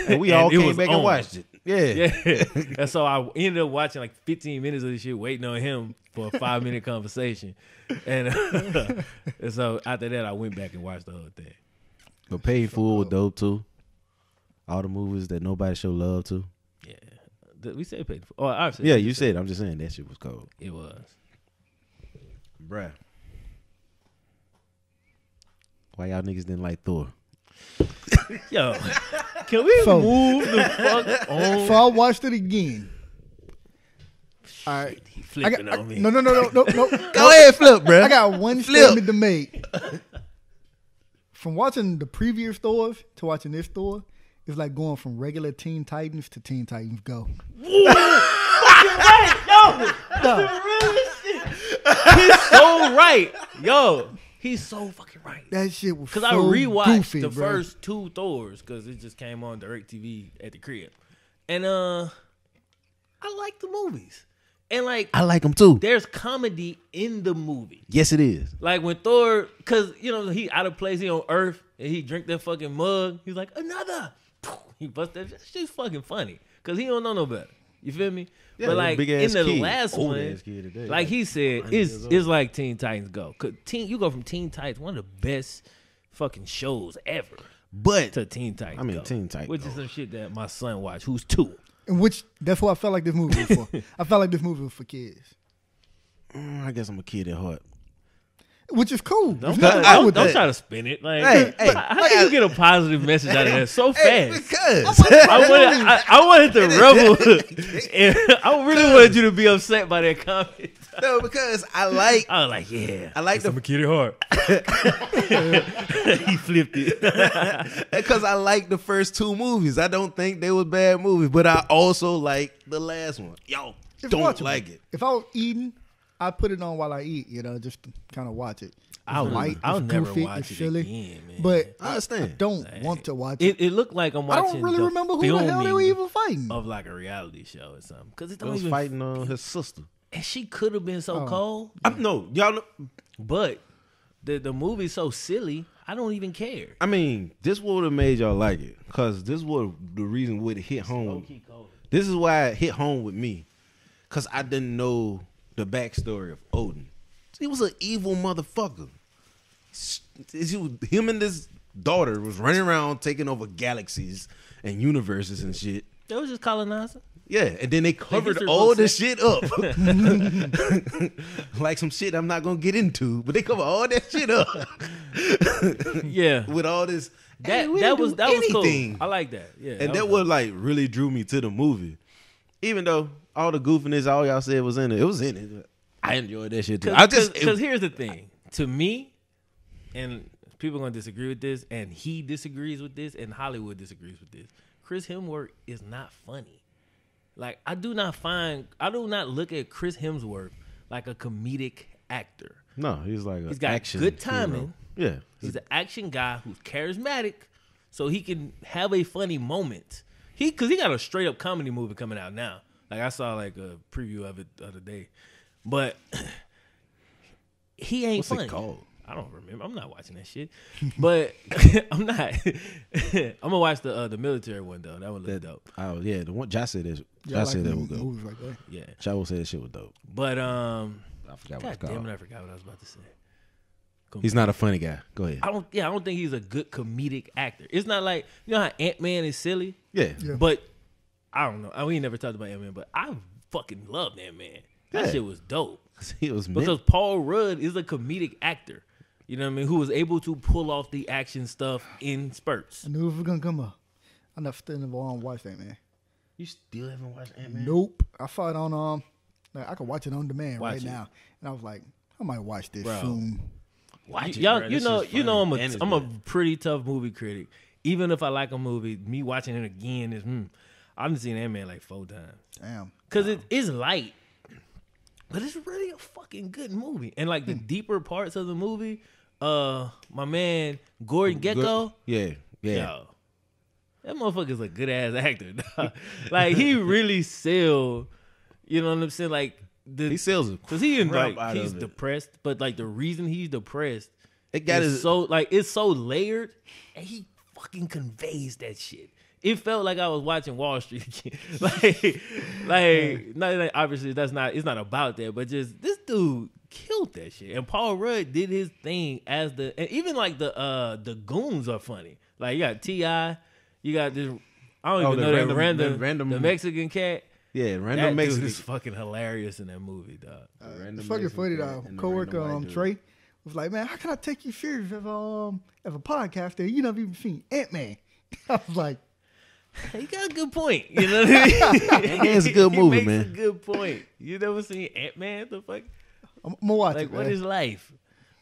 And we all came back and watched it. Yeah. And so I ended up watching like 15 minutes of this shit, waiting on him for a 5-minute conversation. And so after that, I went back and watched the whole thing. But Paid Full was dope too. All the movies that nobody show love to. Yeah. We said Paid Full. Oh, yeah, you said. I'm just saying that shit was cold. It was. Bruh. Why y'all niggas didn't like Thor? Yo, can we move the fuck on? So I watched it again. All right. He flipping on me. No. Go ahead, flip, bro. I got one statement to make. From watching the previous Thors to watching this Thor, it's like going from regular Teen Titans to Teen Titans Go. Fucking right, yo. That's real shit. He's so right, yo. He's so fucking right. That shit was because I rewatched the first two Thors because it just came on DirecTV at the crib, and I like the movies, and like I like them too. There's comedy in the movie. Yes, it is. Like when Thor, because you know he out of place, he on Earth, and he drink that fucking mug. He's like another. He bust that. Shit's fucking funny because he don't know no better. You feel me? Yeah, but like in the last one, like he said, it's like Teen Titans Go. Cause you go from Teen Titans, one of the best fucking shows ever. But to Teen Titans, I mean Teen Titans, which is some shit that my son watched, who's 2. Which that's what I felt like this movie was for. I felt like this movie was for kids. I guess I'm a kid at heart. Which is cool. Don't try to spin it. Like, hey, how do you get a positive message out of that so fast? Because I wanted to rebel. And I really wanted you to be upset by that comment. No, because I was like, yeah. I like I'm a kid at heart. He flipped it. Because I like the first 2 movies. I don't think they were bad movies, but I also like the last one. Yo, don't like it. If I was eating, I put it on while I eat, just to kind of watch it. I'll never watch it again, man. But I understand. I don't want to watch it. It looked like I'm watching. I don't really remember who the hell they were even fighting. Of like a reality show or something. Because it was fighting on his sister, and she could have been so cold. No, y'all know. But the movie's so silly. I don't even care. I mean, this would have made y'all like it because this was the reason would hit home. This is why it hit home with me because I didn't know the backstory of Odin. He was an evil motherfucker. Him and his daughter was running around taking over galaxies and universes and shit. They was just colonizing. Yeah, and then they covered all this shit up. Like some shit I'm not going to get into, but they cover all that shit up. Yeah. With all this. That was cool. I like that. Yeah. And that was like really drew me to the movie. Even though all the goofiness, all y'all said was in it. It was in it. I enjoyed that shit too. Because here's the thing. To me, and people are gonna disagree with this, and he disagrees with this, and Hollywood disagrees with this. Chris Hemsworth is not funny. Like, I do not look at Chris Hemsworth like a comedic actor. No, he's like he's got good timing. Hero. Yeah, he's an action guy who's charismatic, so he can have a funny moment. Because he got a straight up comedy movie coming out now. Like, I saw like a preview of it the other day, but he ain't What's funny. It called? I don't remember. I'm not watching that shit. But I'm not. I'm gonna watch the military one though. That one looked dope. Oh yeah, the one Josh said that. Josh said that was dope. dope. Like that. Yeah, Josh said that shit was dope. But I forgot what it's called. Damn it, I forgot what I was about to say. He's not a funny guy. Go ahead. I don't think he's a good comedic actor. It's not like, you know how Ant-Man is silly? Yeah. But I don't know. We ain't never talked about Ant-Man, but I fucking loved Ant-Man. That shit was dope. It was because Paul Rudd is a comedic actor. You know what I mean? Who was able to pull off the action stuff in spurts. I knew it was gonna come up. I never watched Ant-Man. You still haven't watched Ant-Man? Nope. I saw it on like I could watch it on demand Watch it now, and I was like, I might watch this Bro. soon. Watch it, bro. You know, I'm a pretty tough movie critic. Even if I like a movie, me watching it again is. I've been seeing Ant-Man like 4 times. Damn. Because it is light, but it's really a fucking good movie. And like the deeper parts of the movie, my man Gordon Gekko, yeah, yo, that motherfucker's a good ass actor. Dog. Like he really sell. You know what I'm saying? Like. He sells it because he's depressed, but like the reason he's depressed, it's so layered, and he fucking conveys that shit. It felt like I was watching Wall Street again. like obviously it's not about that, but just this dude killed that shit. And Paul Rudd did his thing and even like the goons are funny. Like you got T.I., you got this. I don't even know that random the Mexican cat. Yeah, random Mexican. Dude is fucking hilarious in that movie, dog. It's fucking funny, though. Coworker Trey was like, "Man, how can I take you serious as a podcaster? You never even seen Ant-Man." I was like, "He got a good point." You know what I mean? Ant-Man's a good movie, man. He makes a good point. You never seen Ant-Man? The fuck? I'm gonna watch like, it. What is life?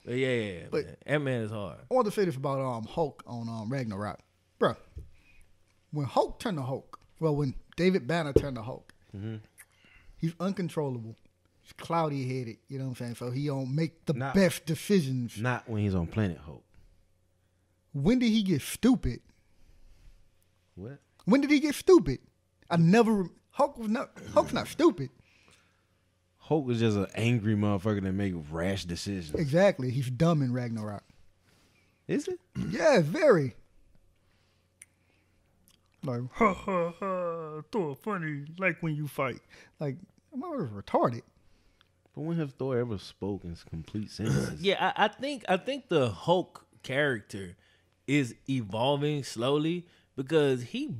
But yeah. But man. Ant-Man is hard. I want to say this about Hulk on Ragnarok, bro. When Hulk turned to Hulk, when David Banner turned to Hulk. Mm-hmm. He's uncontrollable. He's cloudy-headed. You know what I'm saying? So he don't make the best decisions. Not when he's on Planet Hulk. When did he get stupid? What? When did he get stupid? Hulk's not stupid. Hulk was just an angry motherfucker that make rash decisions. Exactly. He's dumb in Ragnarok. Is it? Yeah, very. Like, ha ha ha, Thor funny, like when you fight. Like, I'm always retarded. But when has Thor ever spoken complete sentences? Yeah, I think the Hulk character is evolving slowly because he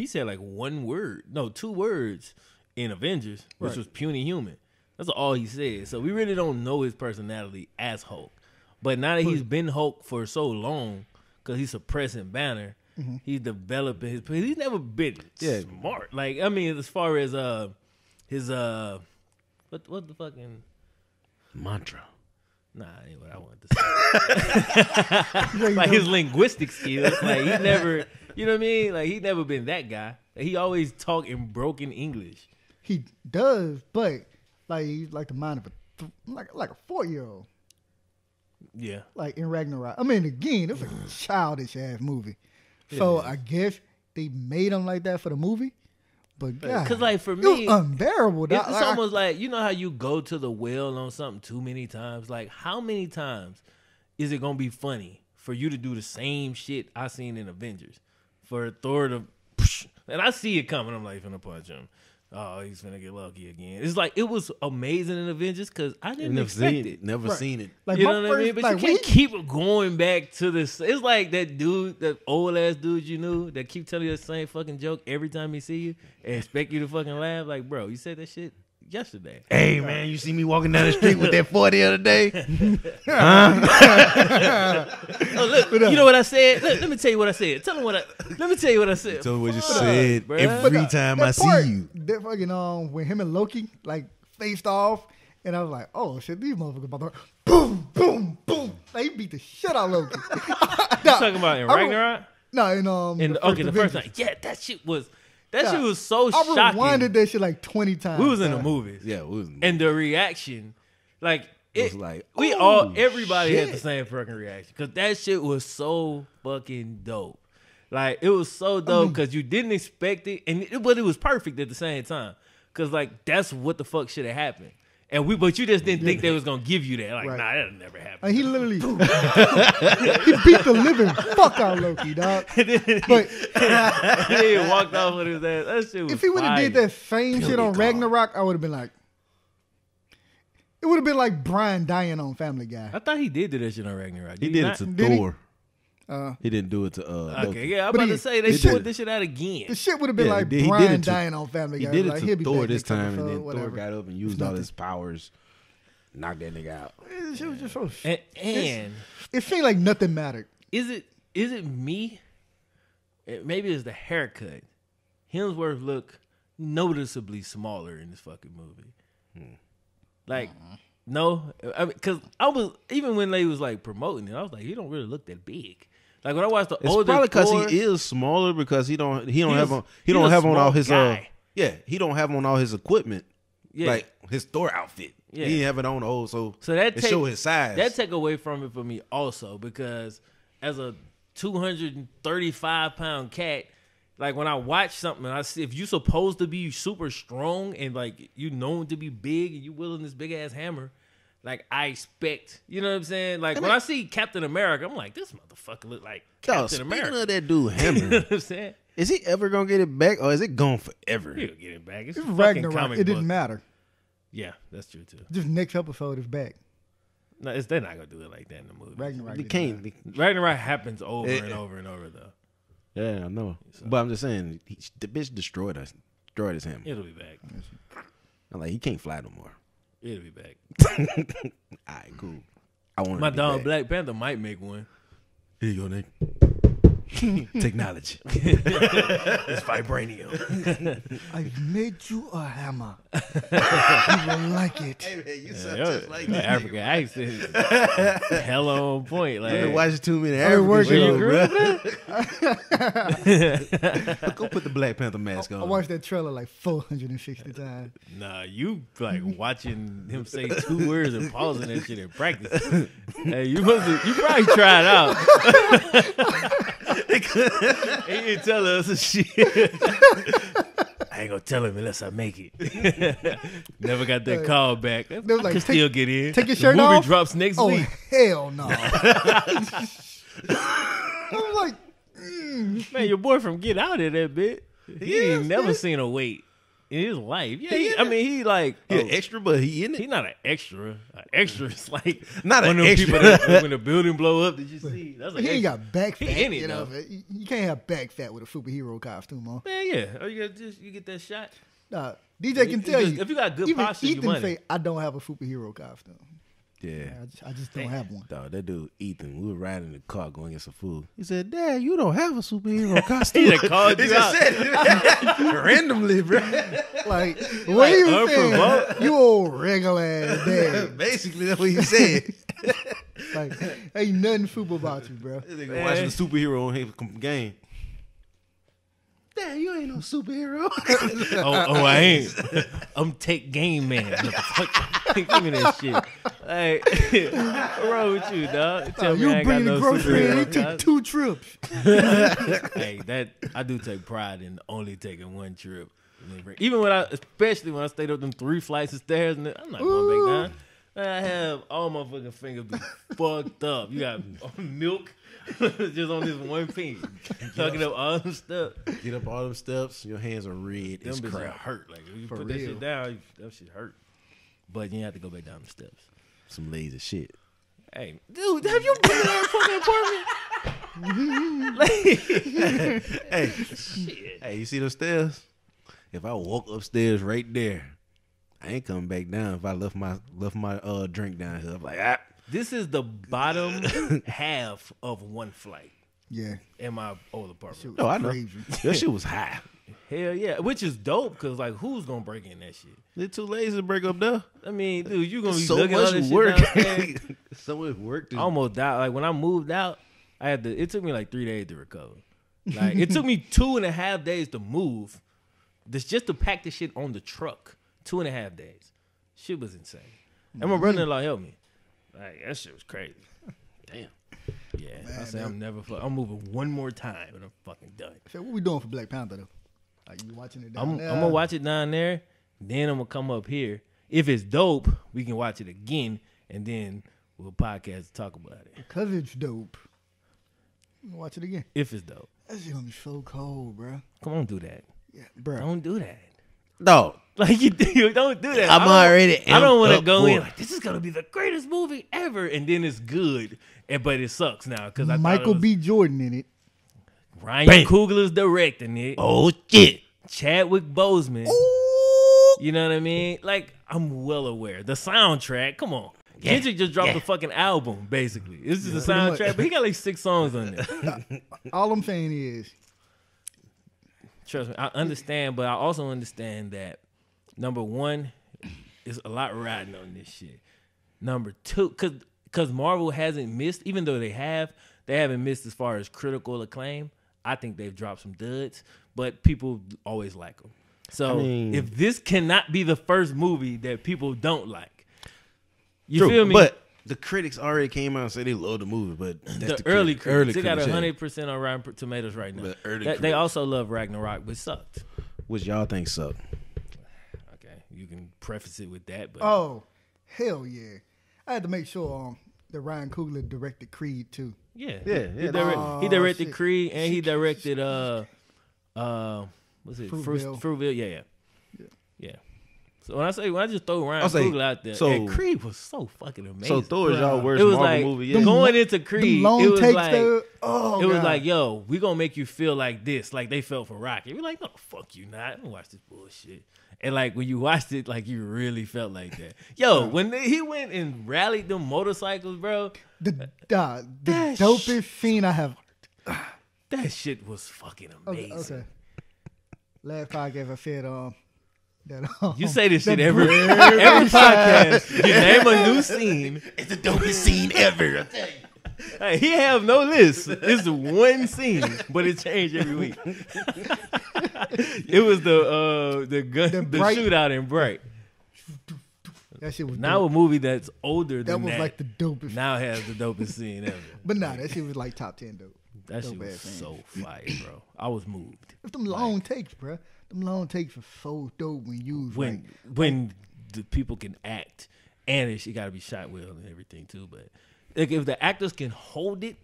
said like 2 words in Avengers, which was puny human. That's all he said. So we really don't know his personality as Hulk. But now that he's been Hulk for so long, because he's suppressing Banner, he's developing he's never been smart. Like, I mean, as far as his what the fucking mantra. Nah, ain't what I wanted to say. Like his linguistic skills. Like he never, you know what I mean? Like he never been that guy. He always talk in broken English. He does, but like he's like the mind of like a 4-year-old. Yeah. Like in Ragnarok. I mean, again, it was a childish ass movie. So I guess they made him like that for the movie. But God, because like for me, it was unbearable. It's almost like, you know how you go to the well on something too many times? Like how many times is it gonna be funny for you to do the same shit I seen in Avengers? For Thor to, and I see it coming. I'm like, finna punch him. Oh, he's finna get lucky again. It's like, it was amazing in Avengers because I didn't expect it. Never seen it. Like, you know what I mean? But like, you can't keep going back to this. It's like that dude, that old ass dude you knew that keep telling you the same fucking joke every time he see you and expect you to fucking laugh. Like, bro, you said that shit yesterday. Hey, man, you see me walking down the street with that 40 the other day? Look, you know what I said? Let me tell you what I said. Let me tell you what I said. Tell me what you said every time I see you. That fucking when him and Loki like faced off And I was like, oh shit, these motherfuckers about to boom, boom, boom. Like, he beat the shit out of Loki. You talking about in Ragnarok? No, in the first night. Yeah, that shit was so shocking. I rewinded that shit like 20 times. We was in the movies. Yeah, we was in the movies. And the reaction, like it was like everybody shit. had the same fucking reaction because that shit was so fucking dope. Like it was so dope because you didn't expect it, but it was perfect at the same time because like that's what the fuck should have happened. But you just didn't think they was gonna give you that. Like, nah, that'll never happen. Like, he literally he beat the living fuck out of Loki, dog. But he walked off with his ass. That shit was if he would have did that same shit on Ragnarok, I would have been like, it would have been like Brian dying on Family Guy. I thought he did do that shit on Ragnarok. He did it to Thor. He didn't do it to okay, yeah, I'm about to say they put this shit out again. The shit would have been like Brian dying on Family Guy. He did like, it to Thor this time, and then whatever. Thor got up and used all his powers, knocked that nigga out. It was just so. And it seemed like nothing mattered. Is it me? Maybe it's the haircut. Hemsworth look noticeably smaller in this fucking movie. Like. No, because I was even when they was like promoting it, I was like, he don't really look that big. Like when I watched the older, it's probably because he is smaller because he don't have on all his he don't have on all his equipment, like his Thor outfit. Yeah. He didn't have it on so that show his size. That take away from it for me also because as a 235-pound cat. Like when I watch something, I see if you supposed to be super strong and like you known to be big and you wielding this big ass hammer, like I expect, you know what I'm saying? Like when I see Captain America, I'm like, this motherfucker look like Captain America. Speaking of that dude hammer, you know what I'm saying? Is he ever gonna get it back or is it gone forever? He'll get it back. It's Ragnarok. It didn't matter. Yeah, that's true too. Just next episode is back. No, they're not gonna do it like that in the movie. Ragnarok. They can't. Ragnarok happens over and over and over though. Yeah, I know. So, but I'm just saying, the bitch destroyed his hammer. It'll be back. I'm like, he can't fly no more. It'll be back. All right, cool. I want my dog Black Panther might make one. Here you go, Nick. Technology. It's vibranium. I've made you a hammer. You will like it. Hey man, you sound just like that. African accent. Hella on point. Like, you watch too many African shows, bro. Go put the Black Panther mask on. I watched that trailer like 460 times. Nah, you like watching him say 2 words and pausing that shit in practice. Hey, you probably tried out. He didn't tell us shit. I ain't gonna tell him unless I make it. Never got that call back. I like, can still get in. Take your shirt the movie off. Drops next week. Hell no. I'm like, man, your boy from Get Out of that bit. He ain't never seen a wait in his life. Yeah, he an extra, but he in it. He's not an extra. An extra is like not one an of them extra. people that when the building blow up. Did you see? That's he ain't got back fat. He in it, you know, though. you can't have back fat with a superhero costume on. Man, yeah. Oh, you get that shot. Nah, DJ can tell you if you got good even posture, Ethan you money. say I don't have a superhero costume. Yeah, I just don't have one. Dog, that dude Ethan, we were riding in the car going get some food. He said, "Dad, you don't have a superhero costume." He called you out. Said it randomly, bro. Like, what are you saying? You old regular ass dad. Basically, that's what he said. Like, ain't nothing super about you, bro. This nigga watching the superhero on his game. Dad, you ain't no superhero. oh, I ain't. I'm Take Game Man. Give me that shit. Hey, what's wrong with you, dog? Tell me you I ain't bringing got the no grocery in. He superhero, took dog. 2 trips. Hey, that I do take pride in only taking 1 trip. Even especially when I stayed up them 3 flights of stairs, and I'm not going back down. I have all my fucking fingers be fucked up. You got milk just on this one finger, tucking up all them steps. Get up all them steps. Your hands are red. Them bitches hurt. Like when you put that shit down, that shit hurt. But you have to go back down the steps. Some lazy shit. Hey, dude, have you been in that fucking apartment? Hey, shit. Hey, you see those stairs? If I walk upstairs right there, I ain't coming back down. If I left my drink down here, I'm like, ah. This is the bottom half of 1 flight. Yeah. In my old apartment. No, I know. That shit was high. Hell yeah, which is dope because like who's gonna break in that shit? They're too lazy to break up there. I mean, dude, you gonna be So looking at all much this work. shit downstairs. So much work. I almost died. Like when I moved out, it took me like 3 days to recover. Like it took me 2.5 days to move. This just to pack the shit on the truck. 2.5 days. Shit was insane. And my brother-in-law helped me. Like that shit was crazy. Damn. Yeah, Man, I say I'm moving one more time and I'm fucking done. So what we doing for Black Panther though? Like you watching it down I'm there? gonna watch it down there. Then I'm gonna come up here. If it's dope, we can watch it again, and then we'll podcast and talk about it. Because it's dope. Watch it again. If it's dope. That's gonna be so cold, bro. Come on, do that. Yeah, bro. Don't do that. No. Like you don't do that. I'm already. I don't want to up go for in it. like this is gonna be the greatest movie ever, and then it's good, but it sucks now because Michael B. Jordan in it. Ryan Bam. Coogler's directing it. Oh shit. Chadwick Boseman. Ooh. You know what I mean? Like I'm well aware. The soundtrack. Come on. Yeah. Kendrick just dropped Yeah. a fucking album, basically. This is the Pretty much. soundtrack, but he got like 6 songs on there. All I'm saying is, Trust me, I understand, but I also understand that number one is a lot riding on this shit. Number two, because Marvel hasn't missed, even though they haven't missed as far as critical acclaim. I think they've dropped some duds, but people always like them. So I mean- if this cannot be the first movie that people don't like, you True, feel me? But the critics already came out and said they love the movie, but that's the early critics, they got critics, yeah. 100% on Rotten Tomatoes right now. But early They critics. also love Ragnarok, but sucked. Which y'all think suck? Okay, you can preface it with that, but oh, hell yeah. I had to make sure that Ryan Coogler directed Creed too. yeah, Yeah. He directed shit. Creed and he directed what's it? Fruitvale. Fruitvale, yeah. So when I just throw Ryan I'll say, Coogler out there, so- and Creed was so fucking amazing. So Thor is y'all worst it was Marvel like movie yet? going into Them Creed. long It was takes like there. Oh, it was God. like, yo, we gonna make you feel like this, like they felt for Rocky. We're like, no, fuck you not. I don't watch this bullshit. And like when you watched it, like you really felt like that. Yo, when he went and rallied them motorcycles, bro, the That dopest scene I have. that shit was fucking amazing. Okay. Last podcast I said that You say this shit that every bread- podcast. You name a new scene. It's the dopest scene ever. Hey, he have no list. It's one scene, but it changed every week. It was the gun, the Bright- shootout in Bright. That shit was Now dope. a movie that's older That than was that like the dopest. now has the dopest scene ever. But nah, that shit was like top 10 dope. That No shit bad was thing. so fire, bro. I was moved. It's them long takes, bro. Them long takes are so dope when used. When the people can act and it got to be shot well and everything too. But like, if the actors can hold it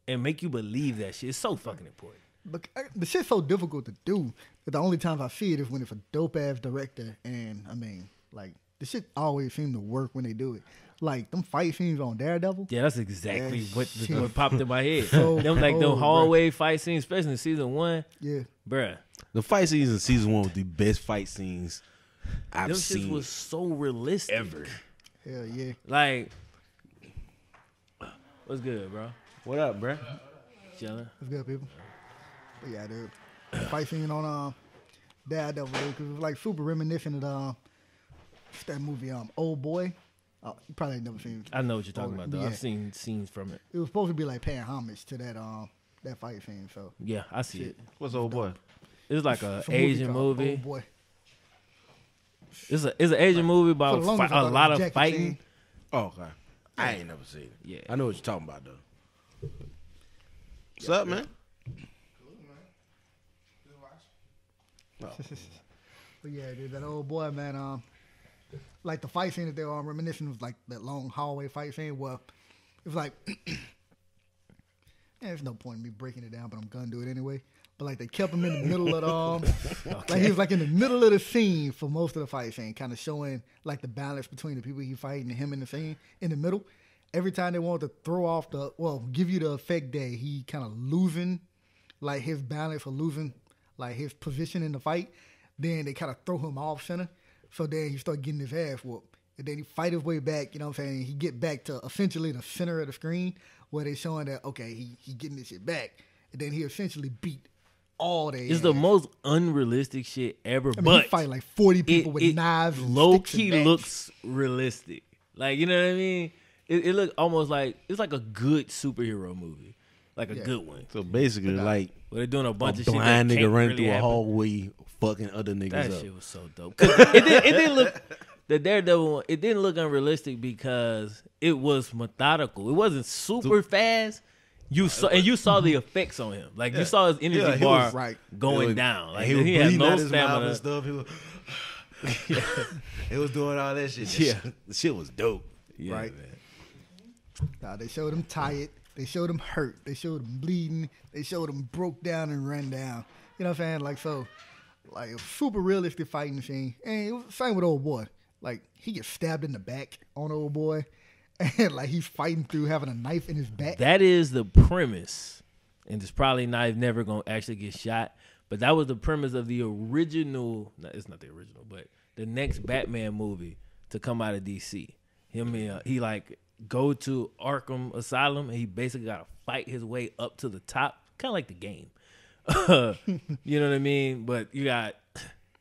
and make you believe that shit, it's so fucking important. But the shit's so difficult to do that the only times I see it is when it's a dope ass director, and I mean, like the shit always seem to work when they do it. Like them fight scenes on Daredevil. Yeah, that's exactly That what shit popped in my head. so them like them cold, hallway fight scenes, especially in season 1, Yeah, bruh. The fight scenes in season 1 was the best fight scenes I've Them shits seen was so realistic. ever. hell yeah. Like, what's good, bro? What up, bruh? Chilling. That's good, people. But yeah, dude, the fight scene on Daredevil, because it was like super reminiscent of what's that movie, Old Boy. Oh, you probably ain't never seen it. I know what you're talking about, though. Yeah. I've seen scenes from it. It was supposed to be like paying homage to that fight scene. So Yeah, I see it. What's old boy? It's like a it's a Asian called movie. Old Boy. It's an Asian movie For the about longest, a I thought lot it was of Jackie fighting. Chan. Oh, okay. I ain't never seen it. Yeah. I know what you're talking about though. What's up, man? But yeah, dude, that Old Boy, man. Like the fight scene that they were reminiscing was like that long hallway fight scene. Well, it was like, there's no point in me breaking it down, but I'm gonna do it anyway. But like they kept him in the middle of the like he was like in the middle of the scene for most of the fight scene, kind of showing like the balance between the people he fighting and him in the scene in the middle. Every time they wanted to throw off give you the effect that he kind of losing like his balance or losing like his position in the fight, then they kind of throw him off center. So then he start getting his ass whooped. And then he fight his way back, you know what I'm saying? He get back to essentially the center of the screen where they showing that, okay, he getting this shit back. And then he essentially beat all they. It's the most unrealistic shit ever. I mean, but he fight like 40 people with knives. Low key looks realistic. Like, you know what I mean? It look almost like it's like a good superhero movie, like a good one. So basically, like they're doing a bunch of shit. Blind nigga running through a hallway, fucking other niggas up. That shit was so dope. It didn't look. The Daredevil one, it didn't look unrealistic because it was methodical. It wasn't super fast. You saw the effects on him. Like you saw his energy bar going down. Like he had no stamina and stuff. He was doing all that shit. The shit was dope. Yeah, right. Man. Nah, they showed him tired. They showed him hurt. They showed him bleeding. They showed him broke down and ran down. You know what I'm saying? Like so, like a super realistic fighting scene. And it was the same with old boy. Like, he gets stabbed in the back on old boy, and like he's fighting through having a knife in his back. That is the premise, and it's probably never going to actually get shot, but that was the premise of the original, it's not the original, but the next Batman movie to come out of DC. He like go to Arkham Asylum, and he basically got to fight his way up to the top, kind of like the game. You know what I mean? But you got,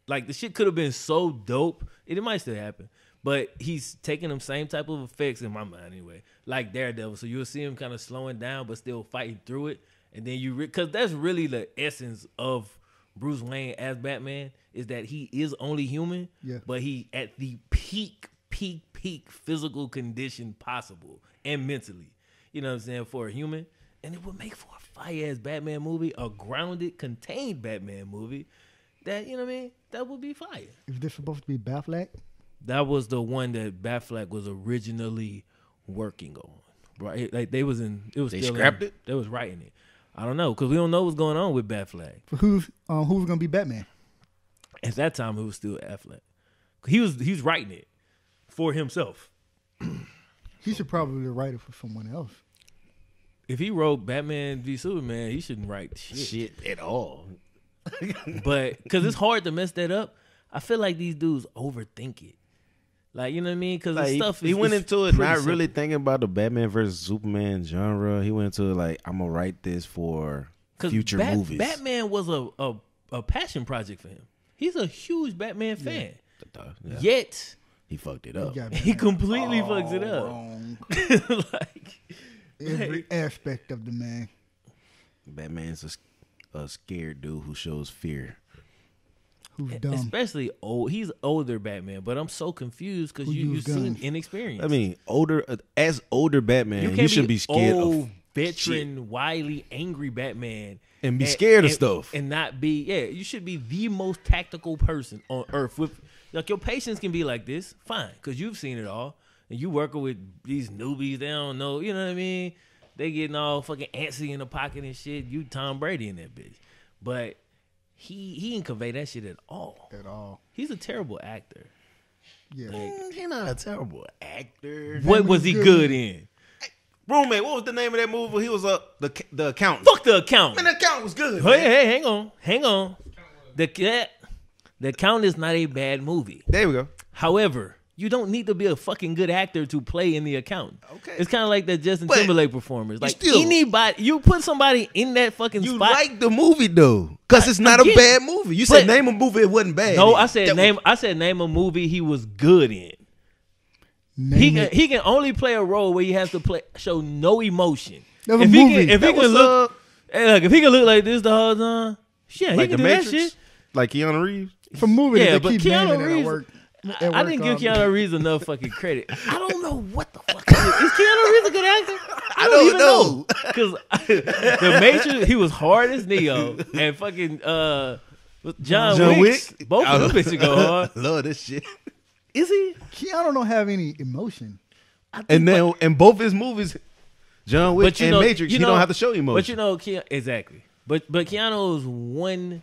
like, the shit could have been so dope. It might still happen, but he's taking them same type of effects in my mind anyway, like Daredevil. So you'll see him kind of slowing down, but still fighting through it. And then because that's really the essence of Bruce Wayne as Batman, is that he is only human, but he at the peak physical condition possible and mentally. You know what I'm saying, for a human, and it would make for a fire ass Batman movie, a grounded, contained Batman movie. That, you know what I mean? That would be fire. Is this supposed to be Batfleck? That was the one that Batfleck was originally working on, right? Like they scrapped it. They was writing it. I don't know, because we don't know what's going on with Batfleck. Who's gonna be Batman? At that time, it was still Affleck. He's writing it for himself. He should probably write it for someone else. If he wrote Batman v Superman, he shouldn't write shit at all. But because it's hard to mess that up, I feel like these dudes overthink it. Like, you know what I mean? Because like, the stuff he went into it not really thinking about the Batman versus Superman genre. He went into it like, I'm gonna write this for future movies. Batman was a passion project for him. He's a huge Batman fan. Yeah. Yet he fucked it up. He completely fucks it up. Wrong. like every aspect of the man. Batman's a scared dude who shows fear. Who's dumb. Especially old. He's older Batman, but I'm so confused because you seem inexperienced. I mean, older Batman, you should be scared of veteran, shit. wily, angry Batman. And be scared of stuff. And not be, you should be the most tactical person on earth. With like, your patience can be like this, fine, because you've seen it all. And you working with these newbies, they don't know, you know what I mean? They getting all fucking antsy in the pocket and shit. You Tom Brady in that bitch. But he didn't convey that shit at all. At all. He's a terrible actor. Yeah. He's not a terrible actor. What was he good in? Roommate, what was the name of that movie? He was the accountant. Fuck the accountant. Man, the accountant was good. Hey, hang on. The accountant is not a bad movie. There we go. However, you don't need to be a fucking good actor to play in The Accountant. Okay. It's kind of like that Justin Timberlake performance. Like, still, anybody, you put somebody in that fucking you spot. You like the movie though, because it's not a bad movie. You said name a movie it wasn't bad. No, I said name a movie he was good in. He can only play a role where he has to show no emotion. If he can look like this the whole time, yeah, he like can do Matrix, that shit. Like Keanu Reeves. From movies, yeah, they but keep Keanu naming Reeves. it at work. I didn't give Keanu Reeves enough fucking credit. I don't know what the fuck is Keanu Reeves a good actor? I don't even know. Because the Matrix, he was hard as Neo, and fucking John Wick. Both of them bitches go hard. Love this shit. Is he? Keanu don't have any emotion. And then in both his movies, John Wick and Matrix, he don't have to show emotion. But you know, exactly. But Keanu is one.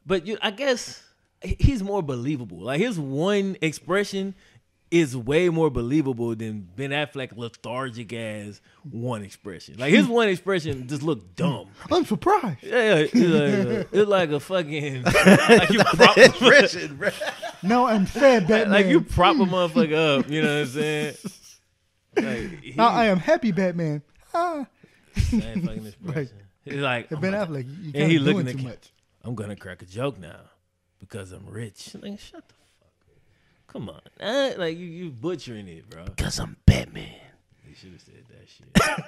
But I guess he's more believable. Like, his one expression is way more believable than Ben Affleck lethargic ass one expression. Like, his one expression just looked dumb. I'm surprised. Yeah, it's like a fucking like you prop expression, bro. No, I'm sad, Batman. Like, you prop a motherfucker up. You know what I'm saying? Like, now I am happy, Batman. Same fucking expression. It's like Ben Affleck, you and he kind of looking doing at too much. I'm gonna crack a joke now because I'm rich. Like, shut the fuck up. Come on. Like you butchering it, bro. Because I'm Batman. You should have said that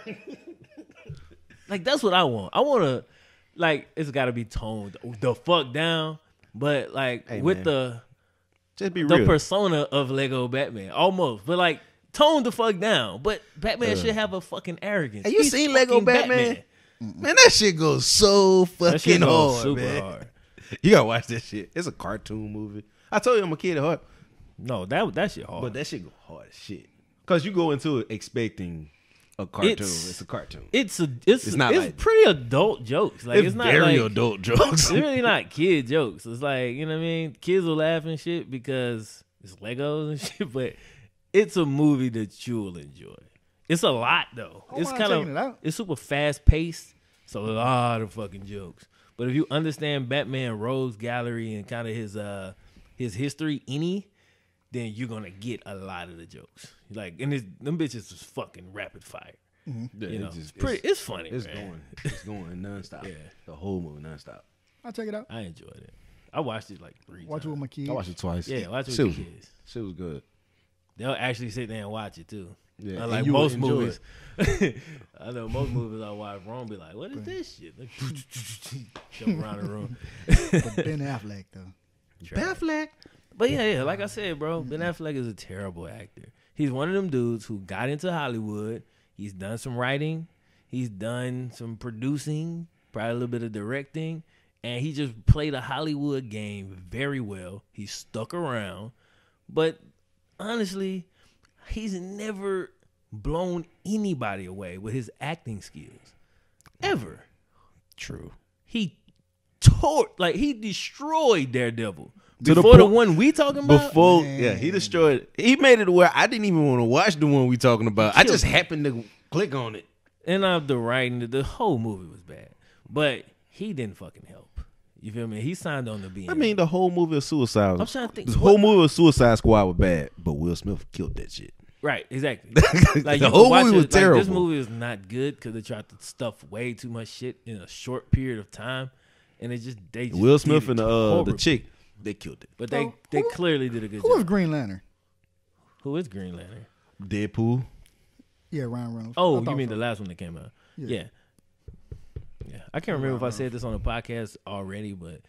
shit. Like, that's what I want. I want to, like, it's got to be toned the fuck down, but, like, hey, with man. Just be the real. persona of Lego Batman, almost. But, like, tone the fuck down. But Batman should have a fucking arrogance. Have you seen Lego Batman? Man, that shit goes so fucking hard, super man. Hard. You got to watch that shit. It's a cartoon movie. I told you I'm a kid at heart. No, that shit hard. But that shit go hard as shit. Because you go into it expecting a cartoon. It's a cartoon. It's like, pretty adult jokes. Like it's not very like, adult jokes. It's really not kid jokes. It's like, you know what I mean? Kids will laugh and shit because it's Legos and shit, but it's a movie that you'll enjoy. It's a lot though. It's kind of it's super fast paced. It's a lot of fucking jokes. But if you understand Batman Rogues Gallery and kind of his history, then you're gonna get a lot of the jokes. Like, and them bitches is fucking rapid fire. Mm-hmm. You know, it's funny. It's going nonstop. Yeah, the whole movie nonstop. I'll check it out. I enjoyed it. I watched it like 3 times. Watch it with my kids. I watched it twice. Yeah, watch it with the kids. Shit was good. They'll actually sit there and watch it too. Yeah, like most movies. I know most movies I watch, Ron be like, "What is this shit?" Like, jump around the room. But Ben Affleck though. Ben Affleck. But yeah, like I said, bro, Ben Affleck is a terrible actor. He's one of them dudes who got into Hollywood. He's done some writing. He's done some producing, probably a little bit of directing. And he just played a Hollywood game very well. He stuck around. But honestly, he's never blown anybody away with his acting skills. Ever. True. He destroyed Daredevil. Before the one we talking about? He destroyed it. He made it where I didn't even want to watch the one we talking about. I just happened to click on it. And the writing, the whole movie was bad. But he didn't fucking help. You feel me? He signed on to be in. I mean, the whole movie of Suicide. I'm trying to think. The whole movie of Suicide Squad was bad, but Will Smith killed that shit. Right, exactly. Like, the whole movie was terrible. This movie is not good because they tried to stuff way too much shit in a short period of time. And they just Will Smith and the chick. They killed it. But they clearly did a good job. Who was Green Lantern? Who is Green Lantern? Deadpool. Yeah, Ryan Reynolds. Oh, you mean the last one that came out? Yeah. I can't remember if I said this on the podcast already, but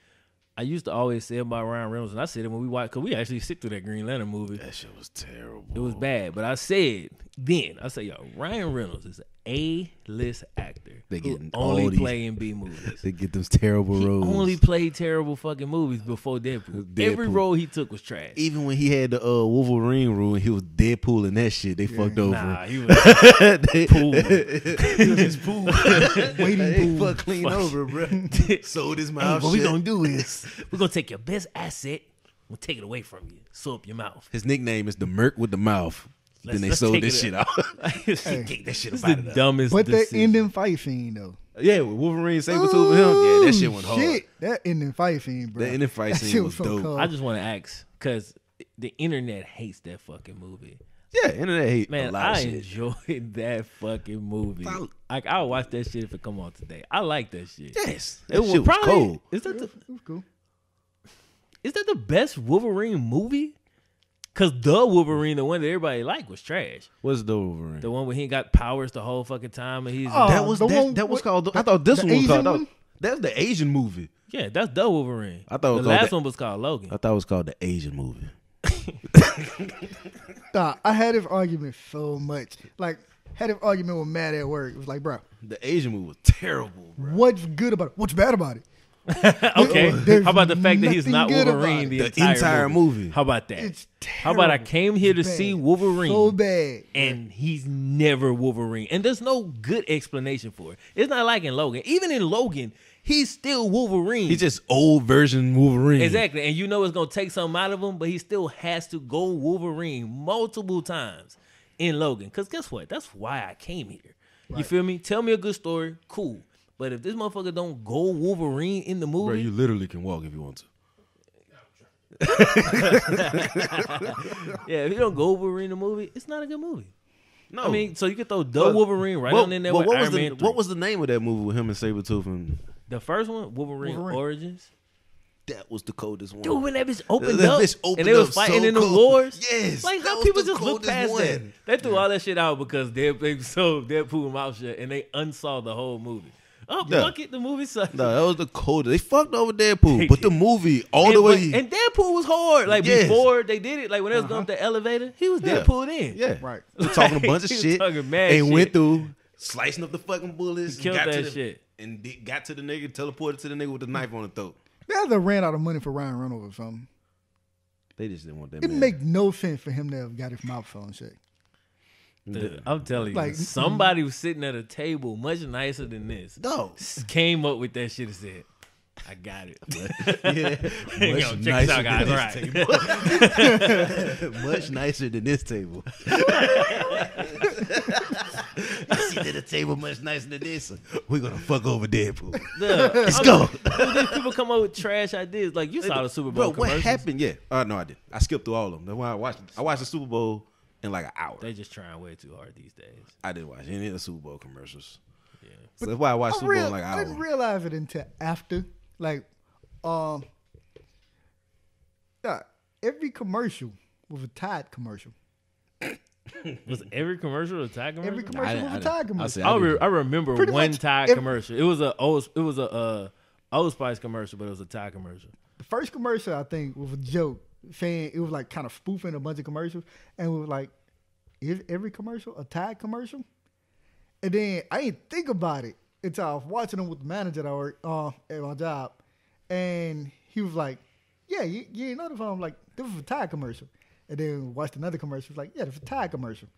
I used to always say about Ryan Reynolds, and I said it when we watched, because we actually sit through that Green Lantern movie. That shit was terrible. It was bad, but I said, yo, Ryan Reynolds is an A-list actor. They get only play in B movies. They get those terrible roles. He only played terrible fucking movies before Deadpool. Every role he took was trash. Even when he had the Wolverine role and he was Deadpool and that shit, they fucked over. Nah, he was pool. He was just pool. Waiting pool. Fuck clean over, bro. Sold his mouth. What we gonna do is we're gonna take your best asset. We'll take it away from you. Sew up your mouth. His nickname is the Merc with the mouth. Then they sold this shit out. Take that shit about the dumbest. But that ending fight scene though. Yeah, with Wolverine Sabretooth with him. Yeah, that shit went hard. That ending fight scene, bro. The ending fight scene was dope. Cold. I just want to ask because the internet hates that fucking movie. Yeah, internet hate a lot of shit. I enjoyed that fucking movie. Like, I'll watch that shit if it come on today. I like that shit. Yes, that shit was cold. It was cool. Is that the best Wolverine movie? Cause the Wolverine, the one that everybody liked, was trash. What's the Wolverine? The one where he got powers the whole fucking time, and he's that was called. I thought this one was called. That's the Asian movie. Yeah, that's the Wolverine. I thought the last one was called Logan. I thought it was called the Asian movie. I had this argument so much. Like, had this argument with Matt at work. It was like, bro, the Asian movie was terrible. Bro. What's good about it? What's bad about it? Okay. How about the fact that he's not Wolverine the entire movie? How about that? It's terrible. How about I came here to see Wolverine so bad, and he's never Wolverine, and there's no good explanation for it. It's not like in Logan. Even in Logan, he's still Wolverine. He's just old version Wolverine. Exactly, and you know it's gonna take something out of him, but he still has to go Wolverine multiple times in Logan. Because guess what? That's why I came here. Right. You feel me? Tell me a good story. Cool. But if this motherfucker don't go Wolverine in the movie, bro, you literally can walk if you want to. Yeah, if you don't go Wolverine in the movie, it's not a good movie. No, I mean, so you could throw Wolverine right on in there with Iron Man 3. What was the name of that movie with him and Sabretooth? And the first one, Wolverine Origins. That was the coldest one. Dude, when that bitch opened That up bitch opened and they was up fighting so in the cold. wars. Yes. Like, that how was people the just look coldest past one. that? They threw all that shit out because they so Deadpool mouth shut and they unsaw the whole movie. Oh, Yeah. fuck it, the movie sucked. No, that was the coldest. They fucked over Deadpool, They but the did. movie all the way. And Deadpool was hard. Like, Yes. before they did it, like, when they was going up the elevator, he was Yeah. Deadpool in. Yeah, Right. He was talking a bunch of He was shit talking mad and shit. went through slicing up the fucking bullets. He killed got to that the- shit. and got to the nigga, teleported to the nigga with the knife on the throat. They either ran out of money for Ryan Reynolds or something. They just didn't want that. It man. make no sense for him to have got his mouth on shit. Dude, I'm telling you, Like, somebody was sitting at a table much nicer than this. No. Came up with that shit and said, I got it. Yeah, Yo, check this out, guys. Right. Much nicer than this table. You see that the table much nicer than this? We're gonna fuck over Deadpool. Let's go. Dude, these people come up with trash ideas. Like, you saw the Super Bowl Bro, what commercials. happened? Yeah. No, I didn't. I skipped through all of them. That's why I watched the Super Bowl in like an hour. They just trying way too hard these days. I didn't watch any of the Super Bowl commercials. Yeah. So that's why I watched Super Bowl in like an I hour. didn't realize it until after. Like, every commercial was a Tide commercial. Was every commercial a Tide commercial? Every commercial was a Tide commercial. I remember Pretty one much Tide every- commercial. It was a Old Spice commercial, but it was a Tide commercial. The first commercial, I think, was a joke. Saying it was like kind of spoofing a bunch of commercials. And we was like, is every commercial a Tide commercial? And then I didn't think about it until I was watching them with the manager that I work at my job. And he was like, yeah, you ain't know this. I'm like, this was a Tide commercial. And then we watched another commercial. He was like, yeah, this was a Tide commercial.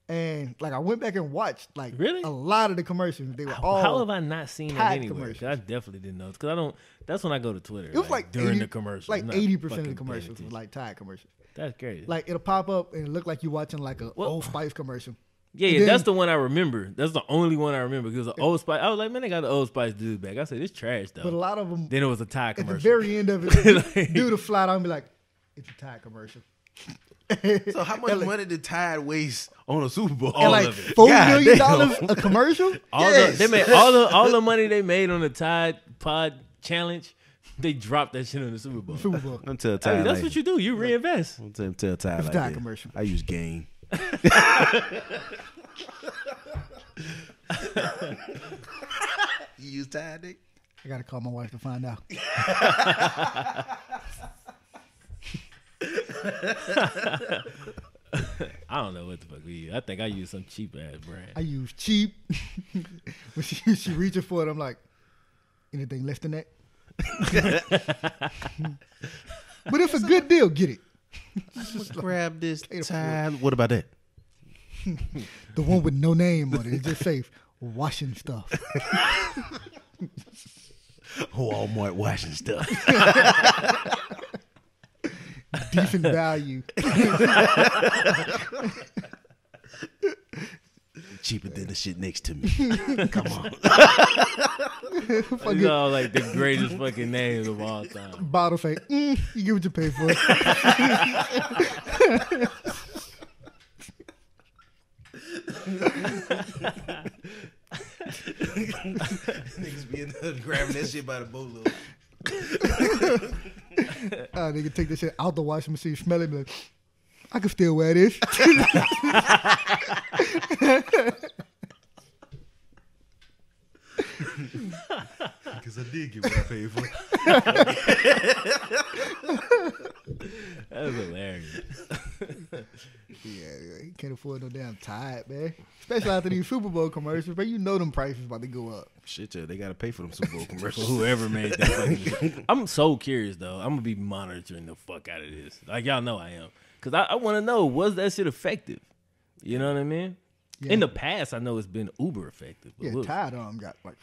And like I went back and watched like Really? a lot of the commercials. They were all How have I not seen that Tide anywhere? 'Cause commercials. I definitely didn't know. Because I don't. That's when I go to Twitter. It was like during 80, the commercial. like I'm not 80% of fucking the paying commercials was attention. like Tide commercials. That's crazy. Like it'll pop up and it look like you watching like a Well- Old Spice commercial. Yeah, And then- that's the one I remember. That's the only one I remember because the Old Spice. I was like, man, they got the Old Spice dude back. I said, it's trash though. But a lot of them Then it was a Tide at the commercial. very end of it, do the flat out and be like, it's a Tide commercial. So how much money did Tide waste on a Super Bowl? And like of it. $4 God million damn. a commercial? They made all the money they made on the Tide Pod challenge. They dropped that shit on the Super Bowl. Super Bowl. I'm tell Hey, Tide. that's like, what you do. You reinvest. I'm tell Tide It's a like Tide that. commercial. I use Game. You use Tide, Nick? I gotta call my wife to find out. I don't know what the fuck we use. I think I use some cheap ass brand. I use cheap. When she reaching for it, I'm like, anything less than that? But if a good deal, get it. Grab this Potato Tide. What about that? The one with no name on it. It just says washing stuff. Walmart washing stuff. Decent value. Cheaper than the shit next to me. Come on. These are all like the greatest fucking names of all time. Bottle say, you get what you pay for. Niggas be in there grabbing that shit by the boatload. Nigga take this shit out the washing machine, smell it, and be like, I can still wear this. Because I did get what I paid for. That was hilarious. Yeah, he can't afford no damn Tide, man. Especially after these Super Bowl commercials, but you know them prices about to go up. Shit, yeah, they got to pay for them Super Bowl commercials. Whoever made that fucking I'm so curious though. I'm gonna be monitoring the fuck out of this. Like y'all know I am. Cause I want to know, was that shit effective? You know what I mean? Yeah. In the past, I know it's been uber effective. But Yeah, look, Tide got like,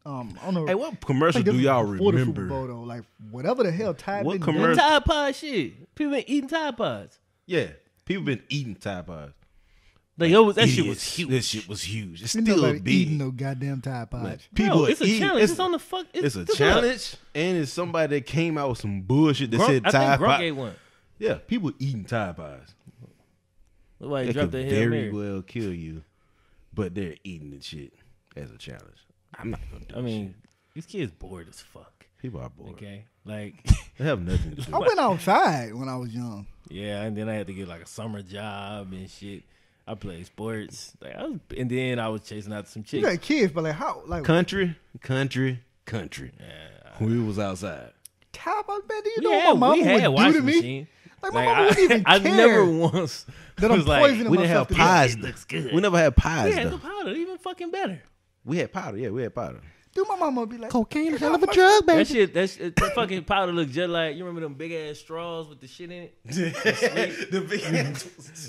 I don't know. Hey, what commercial do this y'all was before the Super remember? Bowl, though. Like whatever the hell Tide What been commercial- doing. Tide Pod shit. People been eating Tide Pods. Yeah, people been eating Tide Pods. Like that shit was Idiots. huge. That shit was huge. It's Ain't still nobody big. eating no goddamn Tide Pods. Like, people No, are it's a eating. challenge. It's on the fuck. It's a look it up. challenge, and it's somebody that came out with some bullshit that Grunk, said I Tide think Grunk Pod. ate one. Yeah, people eating Tide Pods. Look like he That dropped could that Hail very Mary. well kill you, but they're eating the shit as a challenge. I'm not gonna do I mean, these kids bored as fuck. People are bored. Okay, like they have nothing to do. I went outside when I was young. Yeah, and then I had to get like a summer job and shit. I played sports, and then I was chasing after some chicks. You got kids, but like how? Like country. Yeah, We was outside. Top, man, do you know what my mama would do washing to me? machine. Like my mama wouldn't even care. I never once that I'm was like, poisoning we didn't have myself. pies. looks good. We never had pies. We had though. the powder, even fucking better. We had powder. Yeah, we had powder. Dude, my mama would be like, Cocaine, hell of a drug, baby. That fucking powder looked just like, you remember them big ass straws with the shit in it? The big ass.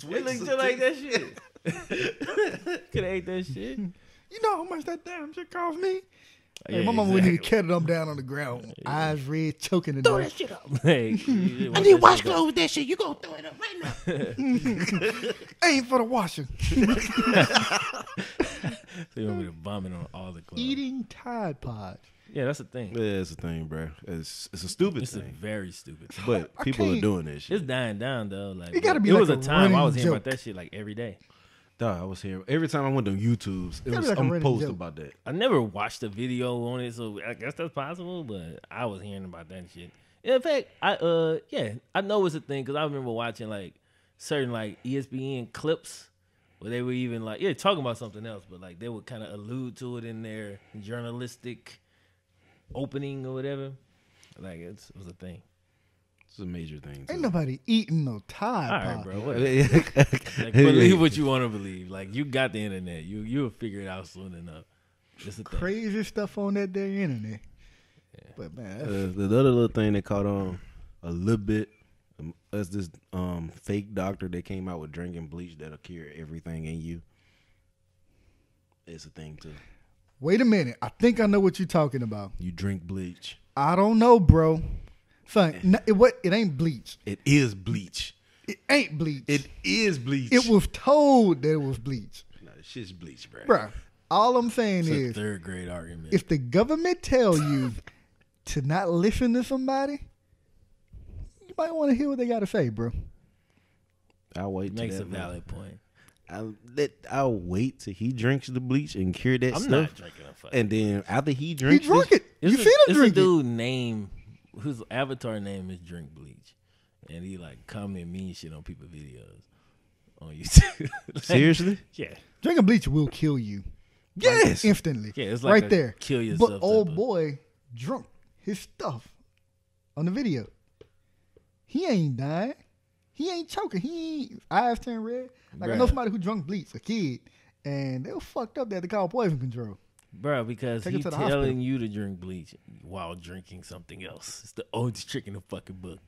It looked just like that shit. Could have ate that shit. You know how much that damn shit cost me? Hey, my mama wouldn't even carry them down on the ground. Eyes red, choking in Throw that shit up. Hey, I need washcloths with that shit. You gonna throw it up right now. Ain't for the washing. So you want me to vomit on all the clothes? Eating Tide Pods. Yeah, that's the thing. Yeah, it's a thing, bro. It's a stupid It's a thing. very stupid thing. But people are doing this shit. It's dying down though. Like It gotta be it like was a a time I was running hearing about joke. that shit like every day. Dog, I was here every time I went on YouTube's. It Gotta was be like a some running post joke. about that. I never watched a video on it, so I guess that's possible. But I was hearing about that shit. In fact, I know it's a thing because I remember watching like certain like ESPN clips where they were even like talking about something else, but like they would kind of allude to it in their journalistic opening or whatever. Like it was a thing. It's a major thing. Ain't nobody eating no All Tide right, Pod. bro. Whatever. Like, believe what you want to believe. Like you got the internet, you'll figure it out soon enough. It's a thing. Crazy stuff on that damn internet. Yeah. But man, that's The other little thing that caught on a little bit. That's this fake doctor that came out with drinking bleach that'll cure everything in you. It's a thing too. wait a minute. I think I know what you're talking about. You drink bleach. I don't know, bro. Son, it ain't bleach. It is bleach. It ain't bleach. It is bleach. It was told that it was bleach. No, this shit's bleach, bro. Bruh, all I'm saying It's a is, third grade argument. if the government tell you to not listen to somebody, you might want to hear what they got to say, bro. I'll wait. Makes till a that valid point. I'll wait till he drinks the bleach and cure that I'm stuff. not drinking a fucking. And then after he He drinks, drunk it. You seen him drink a it. dude name whose avatar name is Drink Bleach, and he like comment mean shit on people's videos on YouTube. Like, seriously, yeah, Drinking bleach will kill you. yes, Like, instantly. yeah, it's like right a there. kill yourself. But old type of- boy drunk his stuff on the video. He ain't dying. He ain't choking. He ain't eyes turn red. Like I know Bruh. somebody who drunk bleach, a kid, and they were fucked up. They had to call poison control. Bro, because Take him he's to the telling hospital. you to drink bleach while drinking something else. It's the oldest trick in the fucking book.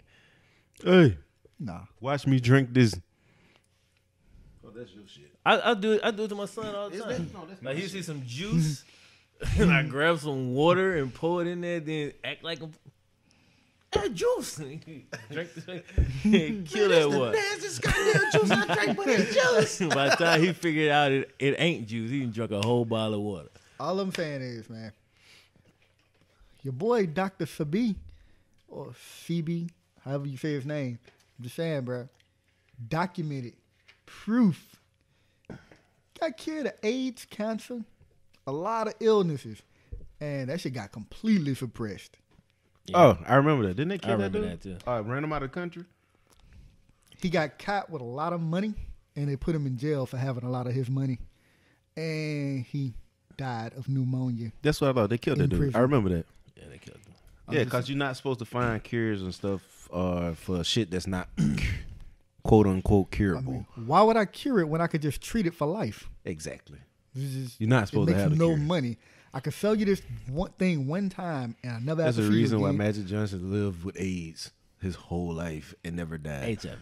hey, Nah. watch me drink this. Oh, that's your shit. I do it to my son all the time. Like he see some juice, and I grab some water and pour it in there, then act like I'm that juice. Drink the kill that water. Nastiest goddamn juice I drank, but it's juice. By the time he figured out it ain't juice, he done drunk a whole bottle of water. All I'm saying is, man, your boy Dr. Sabi, or CB, however you say his name, I'm just saying, bro, documented proof. Got cured of AIDS, cancer, a lot of illnesses, and that shit got completely suppressed. Yeah. Oh, I remember that. Didn't they kill I remember that dude? that, too. Ran him out of the country. He got caught with a lot of money, and they put him in jail for having a lot of his money, and he died of pneumonia. That's what I thought. They killed In that dude. prison. I remember that. Yeah, they killed him. Yeah, because you're not supposed to find cures and stuff for shit that's not quote unquote I curable. mean, why would I cure it when I could just treat it for life? Exactly. It's just- You're not it supposed to makes have a no cure. money. I could sell you this one thing one time, and I never have That's to the see you reason why again. Magic Johnson lived with AIDS his whole life and never died. HIV.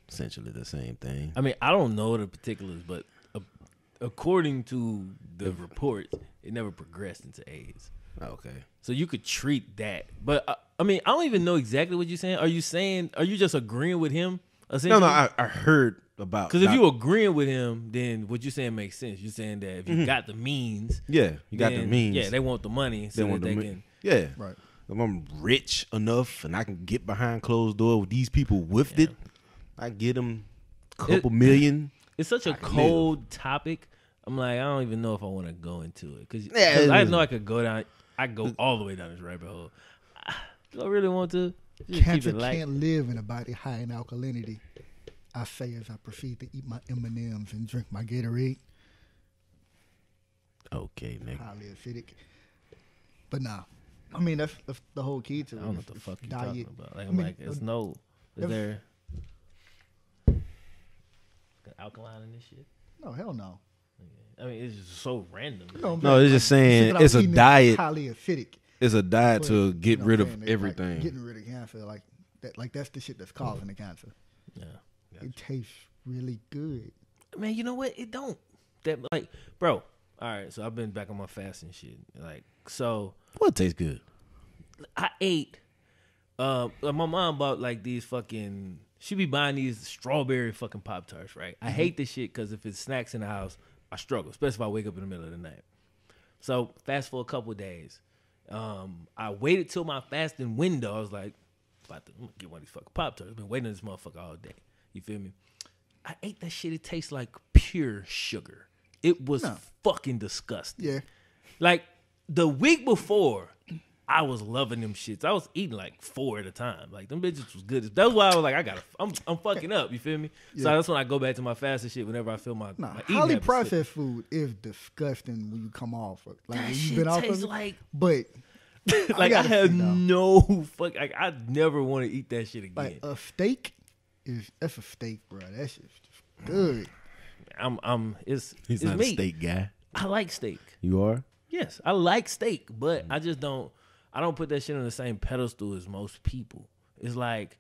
Essentially the same thing. I mean, I don't know the particulars, but according to the reports, it never progressed into AIDS. Okay. So you could treat that. But, I mean, I don't even know exactly what you're saying. Are you just agreeing with him? No, I heard about. Because if you agreeing with him, then what you're saying makes sense. You're saying that if you got the means. yeah, you got the then, means. Yeah, they want the money so that they can. Yeah, Right. If I'm rich enough and I can get behind closed door with these people with it, I get them a couple million. It's such a can cold topic. I'm like, I don't even know if I want to go into it. Because Yeah, I know I could go down. I go all the way down this rabbit hole. Do I really want to? Cancer can't live in a body high in alkalinity. I say as I proceed to eat my M&Ms and drink my Gatorade. Okay, nigga. Highly acidic. But nah. I mean, that's the whole key to it. I don't know what the fuck you're diet. talking about. Like, I'm like, is there alkaline in this shit? No, hell no. I mean, it's just so random. No, it's just saying it's a diet. Highly acidic. It's a diet to get rid of like everything. getting rid of cancer, like that. Like that's the shit that's causing the cancer. Yeah. Gotcha. It tastes really good. Man, you know what? It don't. That like, bro. All right, so I've been back on my fasting shit. Like, so what tastes good? I ate. My mom bought like these fucking. She be buying these strawberry fucking Pop-Tarts, right? I hate this shit because if it's snacks in the house, I struggle, especially if I wake up in the middle of the night. So fast for a couple of days. I waited till my fasting window. I was like, I'm gonna get one of these fucking Pop-Tarts. I've been waiting on this motherfucker all day. You feel me? I ate that shit. It tastes like pure sugar. It was fucking disgusting. Yeah. Like the week before, I was loving them shits. I was eating like 4 at a time. Like them bitches was good. That's why I was like, I'm fucking up. You feel me? Yeah. So that's when I go back to my fasting shit whenever I feel my eating highly processed food is disgusting when you come off. Like that when shit you've been tastes off of like, but like I have no fuck. Like I never want to eat that shit again. Like a steak that's a steak, bro. That shit's just good. He's not meat. A steak guy. I like steak. You are? Yes, I like steak, but I just don't. I don't put that shit on the same pedestal as most people. It's like,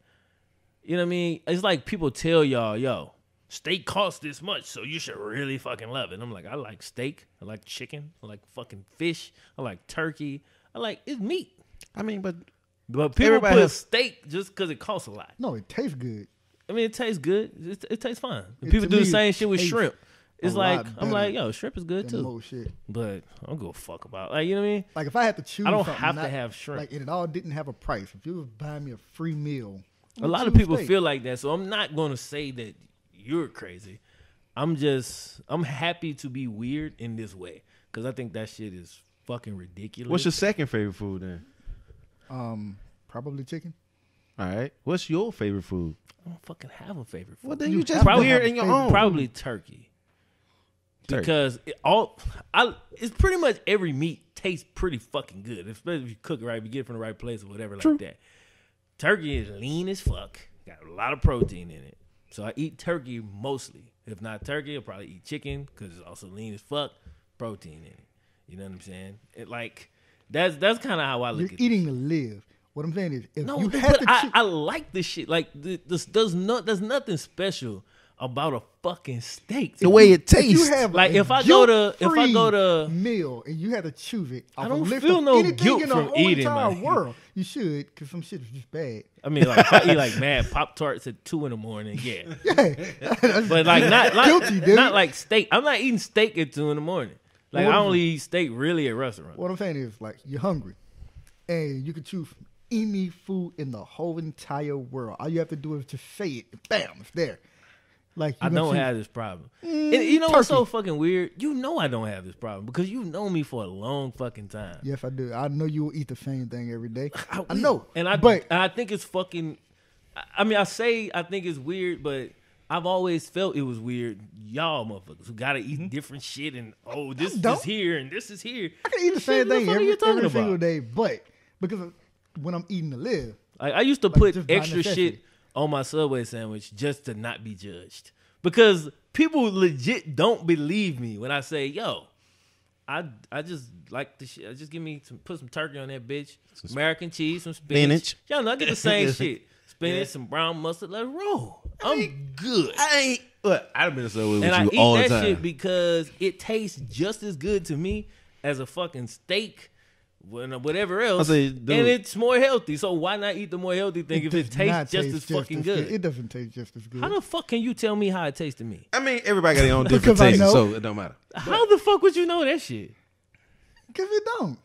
you know what I mean? It's like people tell y'all, yo, steak costs this much, so you should really fucking love it. And I'm like, I like steak. I like chicken. I like fucking fish. I like turkey. It's meat. I mean, but people put steak just because it costs a lot. No, it tastes good. I mean, it tastes good. It tastes fine. People do the same shit with shrimp. It's like, I'm like, yo, shrimp is good too. Shit. But I don't give a fuck about, like, you know what I mean? Like if I had to choose, I don't have to have shrimp. Like it all didn't have a price. If you was buying me a free meal, a lot of people feel like that. So I'm not going to say that you're crazy. I'm happy to be weird in this way because I think that shit is fucking ridiculous. What's your second favorite food then? Probably chicken. All right. What's your favorite food? I don't fucking have a favorite food. Well, then you just weird in your own. Probably turkey. Because it's pretty much every meat tastes pretty fucking good, especially if you cook it right, if you get it from the right place or whatever like that. Turkey is lean as fuck, got a lot of protein in it. So I eat turkey mostly. If not turkey, I'll probably eat chicken because it's also lean as fuck, protein in it. You know what I'm saying? That's kind of how I look at it. You're eating to live. What I'm saying is, if no, you but have to I like this shit. Like there's nothing special about a fucking steak. The way it tastes. You have like if I go to meal and you had to choose it, I don't feel no guilt from eating. Entire world, you should, because some shit is just bad. I mean, like if I eat like mad Pop-Tarts at 2 a.m, yeah. But like not guilty, dude. Not like steak. I'm not eating steak at 2 a.m. Like I only eat steak really at restaurants. What I'm saying is, like, you're hungry, and you can choose from any food in the whole entire world. All you have to do is just say it. Bam, it's there. Like I don't have this problem. And you know what's so fucking weird? You know I don't have this problem because you know me for a long fucking time. Yes, I do. I know you will eat the same thing every day. I know. And I think it's fucking. I mean, I think it's weird, but I've always felt it was weird. Y'all motherfuckers who gotta eat different shit and this is here and this is here. I can eat the same thing every single day, but because when I'm eating to live, like I used to put extra shit on my Subway sandwich just to not be judged. Because people legit don't believe me when I say, yo, I just like the shit. Just put some turkey on that bitch. American cheese, some spinach. Y'all know I get the same shit. Spinach, some brown mustard, let's roll. I'm good. I've been so with you all the time. And I eat that shit because it tastes just as good to me as a fucking steak, whatever else, and it's more healthy. So why not eat the more healthy thing if it tastes just as fucking good? It doesn't taste just as good. How the fuck can you tell me how it tastes to me? I mean, everybody got their own different taste, so it don't matter. How the fuck would you know that shit? Because it don't.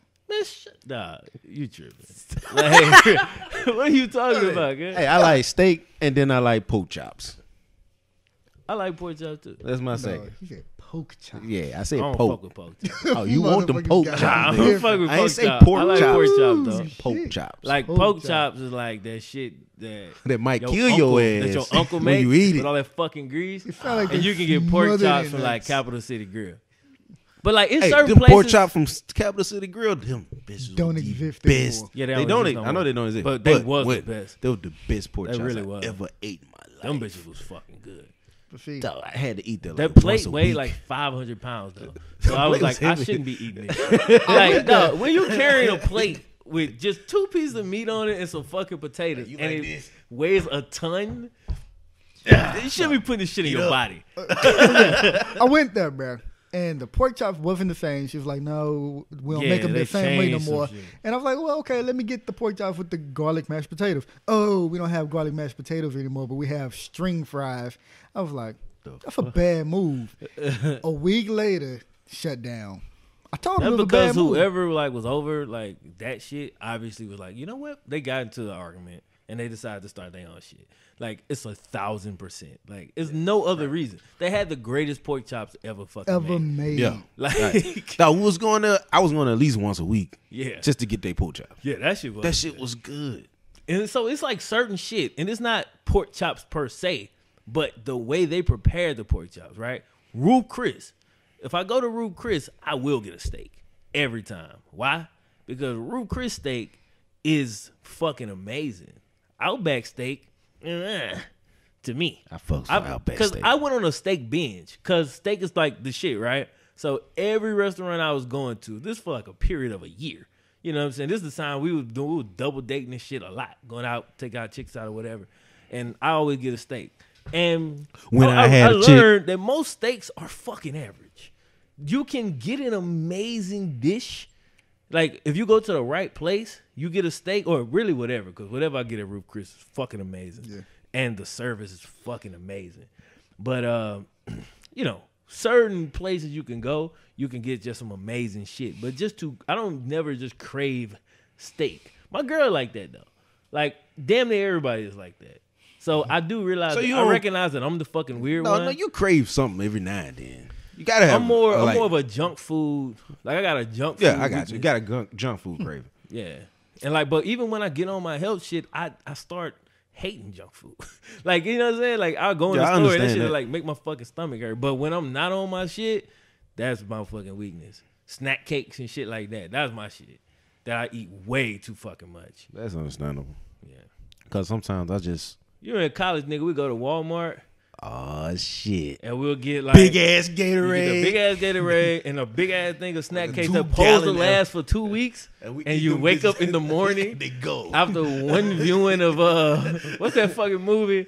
Man, you tripping. Like, what are you talking about, man? Hey, I like steak and then I like pork chops. I like pork chops too. That's my No, second. he said poke chop. Yeah, I said I don't poke. fuck with pork chops. Oh, you want them Motherfuckers poke got chops? I nigga. don't fuck with I pork ain't say chops. pork I like chops. pork chops though. Poke chops. Like Pork pork chops. chops is like that shit that That might your kill uncle, your that ass your uncle when makes you eat with it. all that fucking grease. It sound like And they you can get pork smothered chops in from that. like Capital City Grill. But like in Hey, certain them places, pork chop from Capital City Grill, them bitches Don't was the exist best. anymore. Yeah, they they don't don't. exist no I know more. they don't exist, But they was the best. They were the best pork They chops really I was. ever ate in my them life. bitches was fucking good. But see, Dog, I had to eat that. That Like plate once a weighed week. like 500 pounds though. So I was plate was like, I heavy. shouldn't be eating it. Like, no, when you carrying a plate with just 2 pieces of meat on it and some fucking potatoes, You and like it this? weighs a ton, you shouldn't be putting this shit in your body. I went there, bro. And the pork chops wasn't the same. She was like, "No, we don't Yeah, make them they the same way no changed some more." shit. And I was like, "Well, okay, let me get the pork chops with the garlic mashed potatoes." Oh, we don't have garlic mashed potatoes anymore, but we have string fries. I was like, "That's a bad move." A week later, shut down. I told him it That's was a because bad move. whoever like was over like that shit obviously was like, you know what? They got into the argument and they decided to start their own shit. Like it's 1,000%. Like it's no other reason. They had the greatest pork chops ever fucking Ever made. made. Yeah. Like Dog, we was going to. I was going at least once a week. yeah, Just to get their pork chops. yeah, that shit was. That shit was good. And so it's like certain shit, and it's not pork chops per se, but the way they prepare the pork chops, right? Rube Chris. If I go to Rube Chris, I will get a steak every time. Why? Because Rube Chris steak is fucking amazing. Outback steak, to me. I fucks with Outback Because steak. I went on a steak binge, because steak is like the shit, right? So every restaurant I was going to, this for like a period of a year. You know what I'm saying? This is the time we were double dating this shit a lot, going out, take out chicks out or whatever. And I always get a steak. And When I had I a chick- learned that most steaks are fucking average. You can get an amazing dish. Like, if you go to the right place, you get a steak or really whatever, because whatever I get at Roof Chris is fucking amazing. Yeah. And the service is fucking amazing. But, you know, certain places you can go, you can get just some amazing shit. But I don't never just crave steak. My girl like that, though. Like, damn near everybody is like that. So I do realize, So you I don't- recognize that I'm the fucking weird one. No, you crave something every now and then. You gotta have. I'm more like- of a junk food. Like I got a junk food. Yeah, I got you. You weakness. got a junk food craving. Yeah. And like, but even when I get on my health shit, I start hating junk food. Like, you know what I'm saying? Like I'll go in Yeah, I the store and that understand shit that. like make my fucking stomach hurt. But when I'm not on my shit, that's my fucking weakness. Snack cakes and shit like that. That's my shit. That I eat way too fucking much. That's understandable. Yeah. Cause sometimes I just. You're in college, nigga. We go to Walmart Oh shit! and we'll get like Big ass you get a Gatorade. big ass Gatorade and a big ass thing of snack Like a cakes 2 that supposed to gallon last for 2 weeks, we and eat you them wake bitches. up in the morning They go. after one viewing of what's that fucking movie?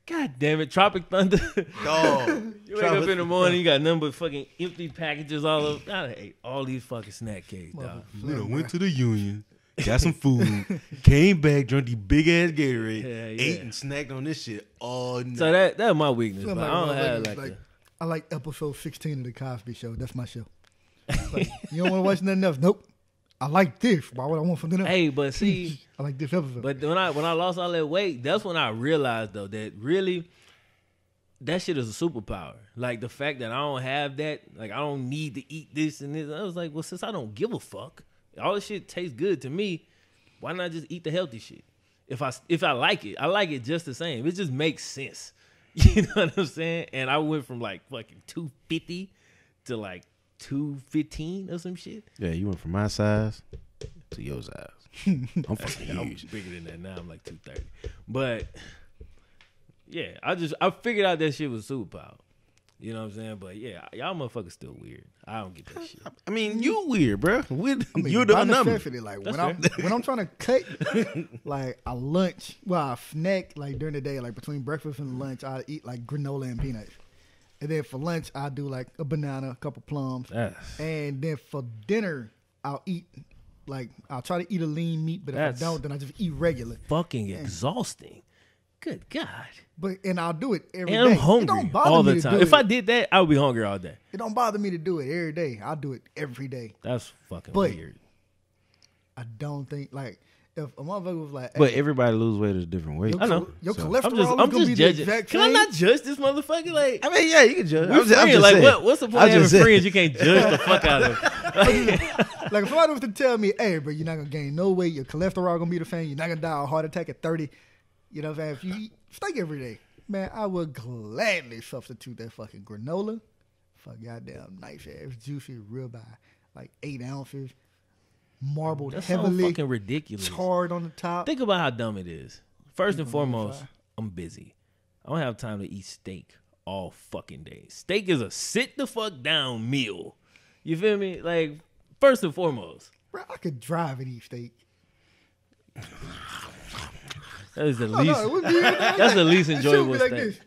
God damn it, Tropic Thunder. Dog. You wake up in the morning, you got nothing but fucking empty packages all over. I ate all these fucking snack cakes, dog. We done went to the Union, got some food, came back, drank the big ass Gatorade, Yeah, yeah. ate and snacked on this shit all night. So that's my weakness. Something But I don't like have that. like, I like episode 16 of the Cosby Show. That's my show. Like, you don't want to watch nothing else? Nope. I like this. Why would I want something else? hey, but see. I like this episode. But when I lost all that weight, that's when I realized though that really that shit is a superpower. Like the fact that I don't have that, like I don't need to eat this and this. I was like, well, since I don't give a fuck, all this shit tastes good to me. Why not just eat the healthy shit? If I like it, I like it just the same. It just makes sense. You know what I'm saying? And I went from like fucking 250 to like 215 or some shit. Yeah, you went from my size to your size. I'm fucking I'm huge. bigger than that now. I'm like 230. But yeah, I figured out that shit was superpower. You know what I'm saying? But yeah, y'all motherfuckers still weird. I don't get that shit. I mean, you weird, bro. You're by the number. necessity, like That's when I'm trying to cut, like a lunch, well, a snack like during the day, like between breakfast and lunch, I eat like granola and peanuts, and then for lunch I do like a banana, a couple plums, and then for dinner I'll eat like I'll try to eat a lean meat, but if I don't, then I just eat regular. Fucking exhausting. Good God. And I'll do it every day. And I'm It hungry don't bother all me the to time. do If I it. did that, I would be hungry all day. It don't bother me to do it every day. I'll do it every day. That's fucking But- weird. I don't think like if a motherfucker was like, hey, but everybody lose weight at a different weight. your, I know. your So- cholesterol I'm is gonna just be judging. the exact Can I same. not judge this motherfucker? Like, I mean, yeah, you can judge. we're I'm just friends. Like, saying. what's the point I'm of having just saying. friends you can't judge the fuck out of? Like if somebody was to tell me, hey, bro, you're not gonna gain no weight, your cholesterol gonna be the same, you're not gonna die of a heart attack at 30. You know what I'm saying? If you eat steak every day, man, I would gladly substitute that fucking granola for goddamn nice ass juicy ribeye, like 8 ounces, marbled That's so heavily, fucking ridiculous. charred on the top. Think about how dumb it is. First and foremost, I'm busy. I don't have time to eat steak all fucking day. Steak is a sit the fuck down meal. You feel me? Like, first and foremost. Bro, I could drive and eat steak. That is the No, least. it wouldn't be That's the least it shouldn't enjoyable be like steak. this.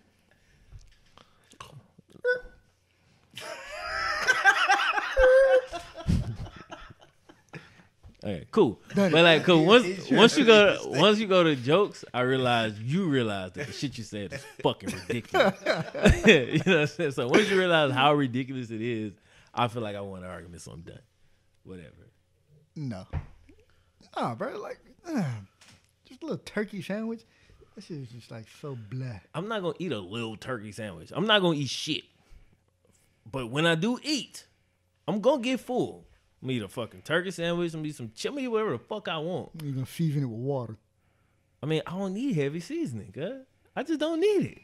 Okay, cool. Done But it. like, cool. Once you go to jokes, you realize that the shit you said is fucking ridiculous. You know what I'm saying? So once you realize how ridiculous it is, I feel like I want an argument, so I'm done. Whatever. No. Nah, bro, like, just a little turkey sandwich. That shit is just like so blah. I'm not gonna eat a little turkey sandwich. I'm not gonna eat shit. But when I do eat, I'm gonna get full. I'm gonna eat a fucking turkey sandwich. I'm gonna eat some chili, whatever the fuck I want. You're gonna season it with water. I mean, I don't need heavy seasoning, cuz. I just don't need it.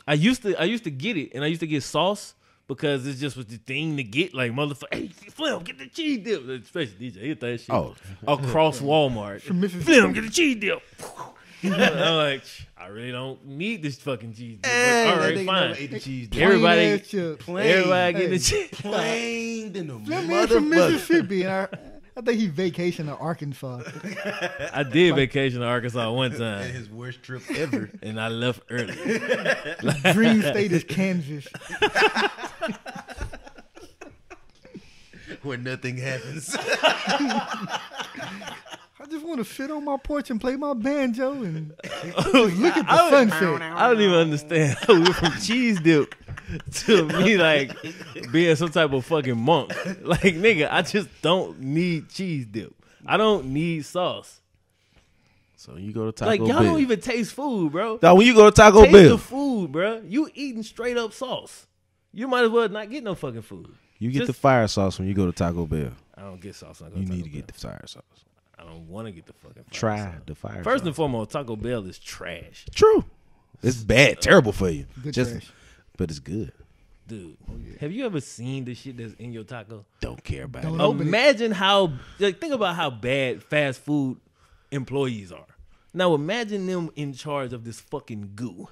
I used to get it, and I used to get sauce because it just was the thing to get. Like, motherfucker, hey, Flim, get the cheese dip. Especially DJ, hit that shit. Oh. Across Walmart. From Mississippi. Flim, get the cheese dip. I'm like, I really don't need this fucking cheese dip. Hey, All that right, nigga fine. never ate the cheese dip. Everybody, Plain ass chips. everybody get the Hey. cheese. Plain than the That man from motherfucker. Mississippi, and I think he vacationed in Arkansas. I did vacation in Arkansas one And time, his worst trip ever. and I left early. Dream state is Kansas. Where nothing happens. I just want to sit on my porch and play my banjo and look at the sunset. I don't even understand how we went from cheese dip to me like being some type of fucking monk. Like, nigga, I just don't need cheese dip. I don't need sauce. So you go to Taco Like, y'all Bell. don't even taste food, bro. Now, when you go to Taco Taste Bell, the food, bro. You eating straight up sauce. You might as well not get no fucking food. you get Just- the fire sauce when you go to Taco Bell. I don't get sauce. When I go You to Taco need to Bell. get the fire sauce. I don't want to get the fucking fire Try sauce. the fire First sauce. and foremost, Taco Bell is trash. True. It's bad, terrible for you. Good Just, trash. but it's good. Dude, have you ever seen the shit that's in your taco? Don't care about Don't it. know. Open it. Imagine how, like, think about how bad fast food employees are. Now imagine them in charge of this fucking goo.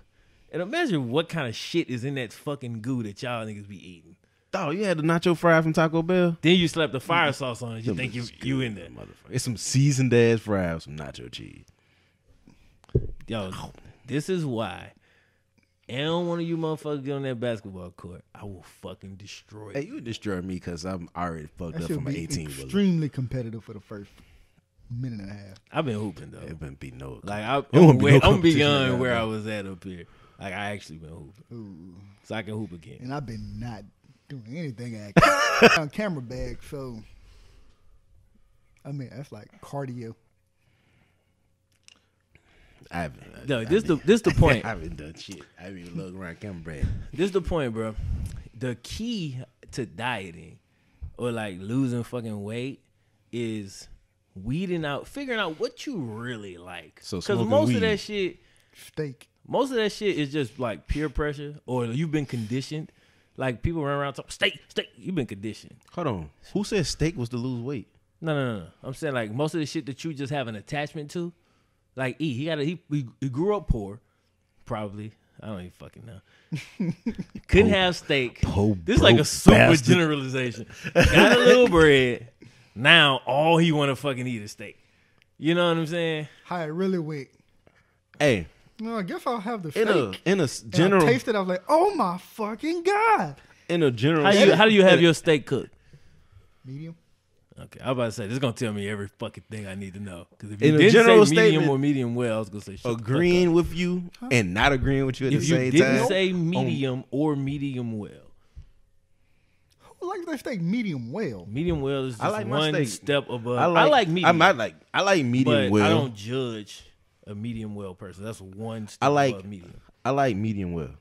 And imagine what kind of shit is in that fucking goo that y'all niggas be eating. Oh, you had the nacho fry from Taco Bell? Then you slap the fire sauce on it. You Them think is you good, in there. motherfucker. It's some seasoned ass fries with some nacho cheese. Yo, this is why. And one of you motherfuckers get on that basketball court, I will fucking destroy Hey, you. you destroy me because I'm already fucked That up should from my be 18 bullet. extremely competitive for the first minute and a half. I've been hooping though. It wouldn't be no. Like It won't be no I'm competition beyond right where now. I was at up here. Like, I actually been hooping, Ooh. so I can hoop again. And I've been not doing anything active. On camera bag, so I mean that's like cardio. I haven't. No, this the point. I haven't done shit. I haven't even looked around camera brand. This is the point, bro. The key to dieting or like losing fucking weight is figuring out what you really like. So because smoking most weed. of that shit is just like peer pressure, or you've been conditioned. Like, people run around talking steak. You've been conditioned. Hold on. Who said steak was to lose weight? No. I'm saying, like, most of the shit that you just have an attachment to, like he grew up poor, probably. I don't even fucking know. Couldn't have steak. This is like a broke super bastard. generalization. Got a little bread. Now all he want to fucking eat is steak. You know what I'm saying? How it really went. Hey, No, I guess I'll have the in steak. a And I general tasted it, I was like, oh my fucking God. in a general. How do you have your steak cooked? Medium. Okay, I was about to say, this is going to tell me every fucking thing I need to know. Because if In you a didn't general say medium statement, or medium well, I was going to say shut the fuck up. agreeing with you and not agreeing with you at If the you same didn't time. say medium or medium well, Who like that steak medium well. Medium well is just like my one steak. step above. I like medium. I like medium but well. I don't judge a medium well person. That's one step above medium. I like medium well.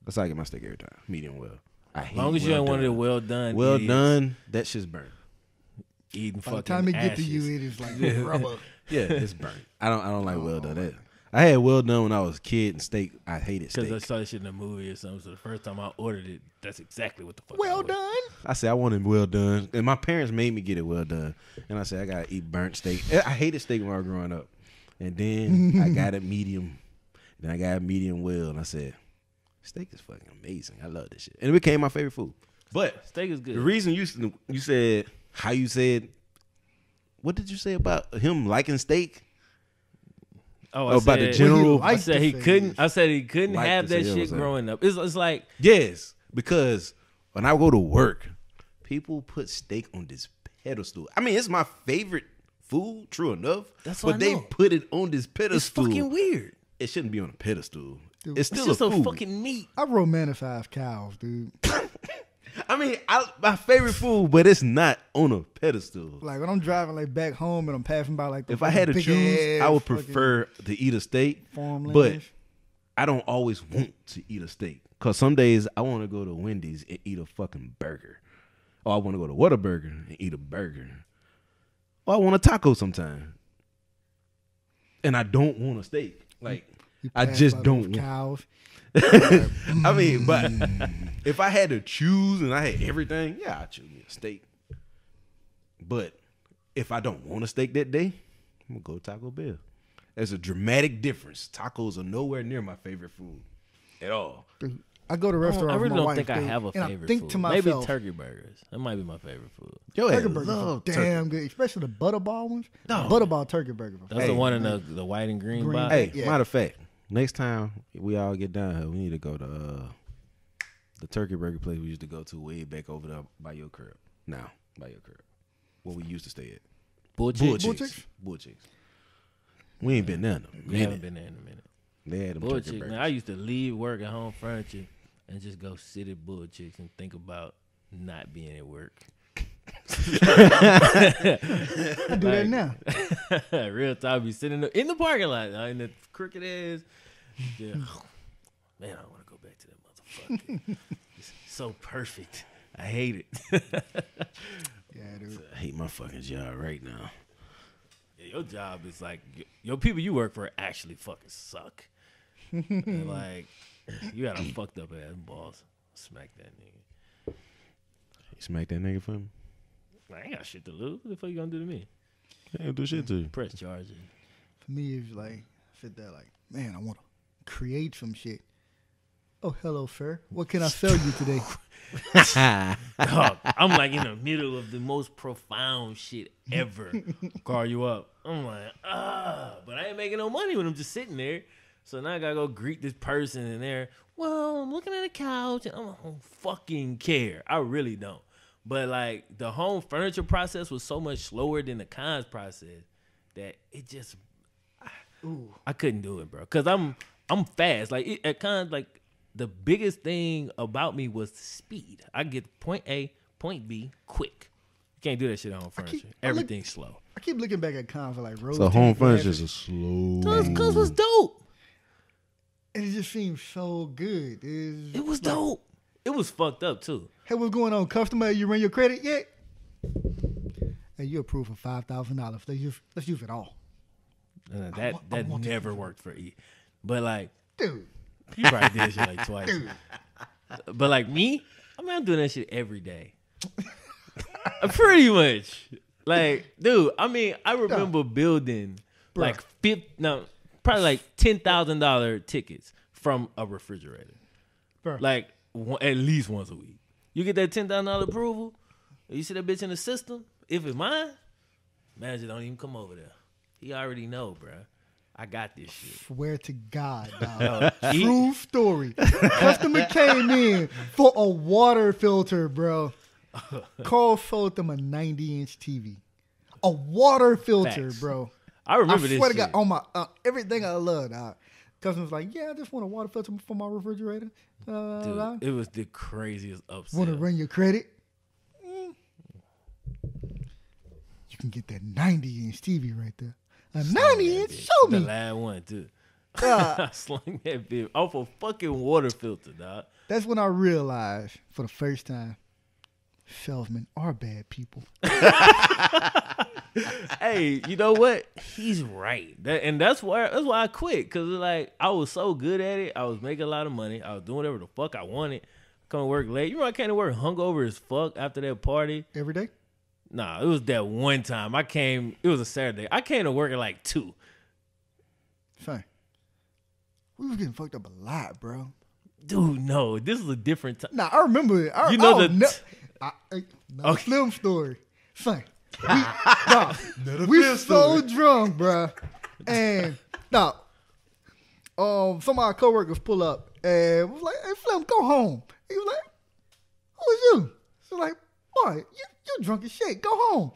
That's how I get my steak every time. Medium well. As long as you ain't wanted it well done. Well done, that shit's burnt. Eating By fucking the time it get to ashes. you, it is like rubber. Yeah, it's burnt. I don't like well done. I had well done when I was a kid and steak. I hated steak. Because I saw that shit in a movie or something. So the first time I ordered it, that's exactly what the fuck. Well done. I said I wanted well done, and my parents made me get it well done. And I said I gotta eat burnt steak. I hated steak when I was growing up, and then I got it medium. Then I got it medium well, and I said steak is fucking amazing. I love this shit, and it became my favorite food. But steak is good. The reason you said how you said, what did you say about him liking steak? Oh, about the general. I said he couldn't. I said he couldn't have that shit growing up. It's like yes, because when I go to work, people put steak on this pedestal. I mean, it's my favorite food. True enough, that's what but they put it on this pedestal. It's fucking weird. It shouldn't be on a pedestal. Dude, it's still just a food. fucking meat. I romanticize cows, dude. I mean, my favorite food, but it's not on a pedestal. Like when I'm driving like back home and I'm passing by like. If I had to choose, I would prefer to eat a steak, but I don't always want to eat a steak because some days I want to go to Wendy's and eat a fucking burger, or I want to go to Whataburger and eat a burger, or I want a taco sometime, and I don't want a steak. Like I just don't want cows. I mean, but if I had to choose and I had everything, yeah, I'd choose me a steak. But if I don't want a steak that day, I'm gonna go to Taco Bell. There's a dramatic difference. Tacos are nowhere near my favorite food at all. Dude, I go to restaurants. I really with my don't think wife, I have a and favorite I think food. to myself, maybe turkey burgers. That might be my favorite food. Yo, turkey burgers are damn good, especially the butterball ones. No. Butterball turkey burger. That's the one in the white and green box. Hey, Yeah. matter of fact, next time we all get down here, we need to go to the turkey burger place we used to go to way back over there by your crib. Now, by your crib. Where we used to stay at. Bull Chicks. We ain't been there in a minute. We haven't been there in a minute. They had them Bull turkey Chicks, burgers. man. I used to leave work at Home Furniture and just go sit at Bull Chicks and think about not being at work. I do that now. Real time, be sitting in the parking lot, in the crooked ass. Yeah. Man, I want to go back to that motherfucker. It's so perfect. I hate it. Yeah, dude. I hate my fucking job right now. Yeah, your job is like your people you work for actually fucking suck. And like you got a fucked up ass boss. Smack that nigga. You smack that nigga for me? I ain't got shit to lose. What the fuck you gonna do to me? I ain't do shit to you. Press charges. For me, it's like sit there like, man, I want to create some shit. Oh, hello, sir. What can I sell you today? Dog, I'm like in the middle of the most profound shit ever. Call you up. I'm like, but I ain't making no money when I'm just sitting there. So now I gotta go greet this person in there. Well, I'm looking at a couch and I don't fucking care. I really don't. But like the home furniture process was so much slower than the cons process that it just I couldn't do it, bro. Cause I'm fast. Like at cons, like the biggest thing about me was speed. I get point A, point B, quick. You can't do that shit on home furniture. Everything's slow. I keep looking back at cons like road. So home furniture is a slow. Cause was dope. And it just seems so good. It was dope. It was fucked up too. Hey, what's going on, customer? You ran your credit yet? Hey, you approved for $5,000. Let's use it all. That never worked for E. But like, Dude. you probably did shit like twice. Dude. But like me, I mean, I'm doing that shit every day. Pretty much. Like, dude, I mean, I remember building like probably like $10,000 tickets from a refrigerator. Bruh. Like at least once a week. You get that $10,000 approval, you see that bitch in the system. If it's mine, manager don't even come over there. He already know, bro. I got this shit. Swear to God, dog. True story. Customer came in for a water filter, bro. Carl sold them a 90-inch TV. A water filter, Facts. bro. I remember this I swear shit. to God, on my everything I love, dog. cousin was like, "Yeah, I just want a water filter for my refrigerator." Dude, it was the craziest upsell. Want to run your credit? You can get that 90-inch TV right there. A 90-inch, show me. The last one too. I slung that bitch off a fucking water filter, dog. That's when I realized for the first time, salesmen are bad people. Hey, you know what? He's right. That's why I quit. Cause like I was so good at it. I was making a lot of money. I was doing whatever the fuck I wanted. Come to work late. You know I came to work hungover as fuck after that party. Every day? Nah, it was that one time. It was a Saturday. I came to work at like 2. Fine. We was getting fucked up a lot, bro. Dude, no. This is a different time. Nah, I remember it. Slim story. Fine. We so drunk, bro. And some of our coworkers pull up and was like, "Hey, Slim, go home." He was like, "Who is you?" So like, "Boy, you drunk as shit. Go home."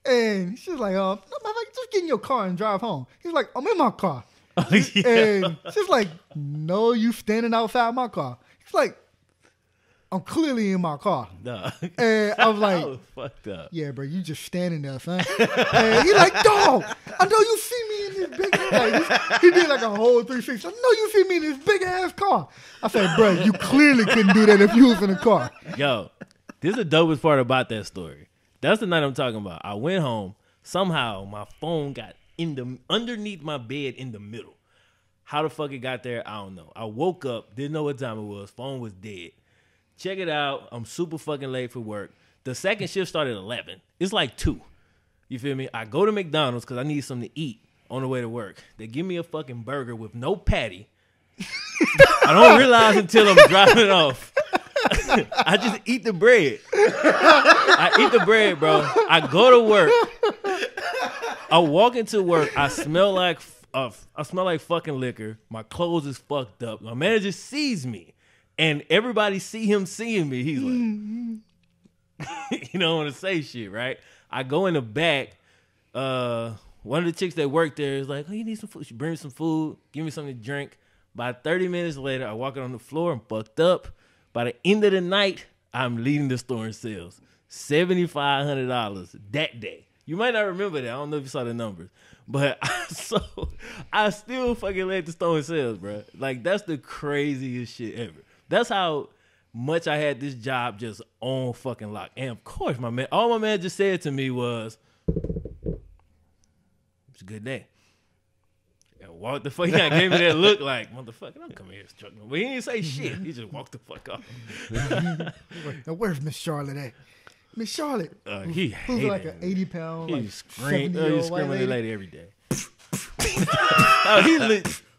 And she's like, "Just get in your car and drive home." He's like, "I'm in my car." Oh, yeah. And she's like, "No, you standing outside my car." He's like, "I'm clearly in my car." Nah. And I was like, I was fucked up. "Yeah, bro, you just standing there, son." And he's like, "Dog, I know you see me in this big ass." He did like a whole 360. "I know you see me in this big ass car." I said, "Bro, you clearly couldn't do that if you was in a car." Yo, this is the dopest part about that story. That's the night I'm talking about. I went home. Somehow my phone got underneath my bed in the middle. How the fuck it got there, I don't know. I woke up, didn't know what time it was. Phone was dead. Check it out. I'm super fucking late for work. The second shift started at 11. It's like 2. You feel me? I go to McDonald's because I need something to eat on the way to work. They give me a fucking burger with no patty. I don't realize until I'm dropping it off. I just eat the bread. I eat the bread, bro. I go to work. I walk into work. I smell like fucking liquor. My clothes is fucked up. My manager sees me. And everybody see him seeing me. He's like, you don't want to say shit, right? I go in the back. One of the chicks that worked there is like, "Oh, you need some food?" She brings me some food, give me something to drink. By 30 minutes later, I walk out on the floor. I'm fucked up. By the end of the night, I'm leading the store in sales. $7,500 that day. You might not remember that. I don't know if you saw the numbers. But I still fucking led the store in sales, bro. Like, that's the craziest shit ever. That's how much I had this job just on fucking lock. And of course, all my man just said to me was, "It's a good day." And walked the fuck out. Gave me that look like, "Motherfucker, don't come here struggling." But he didn't say shit. He just walked the fuck off. Now, where's Miss Charlotte at? Miss Charlotte, who's like an 80-pound, like 70-year-old white screaming lady. every day.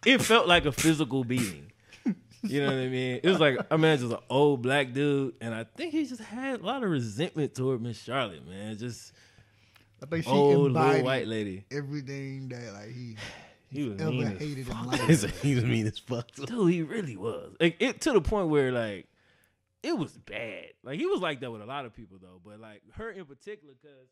It felt like a physical beating. You know what I mean? It was like, I mean, just an old black dude, and I think he just had a lot of resentment toward Miss Charlotte, man. Just I think she old little embodied white lady. everything that like he was ever mean hated as in fuck. life. He was mean as fuck. Dude, he really was. Like, it to the point where like it was bad. Like, he was like that with a lot of people though, but like her in particular, because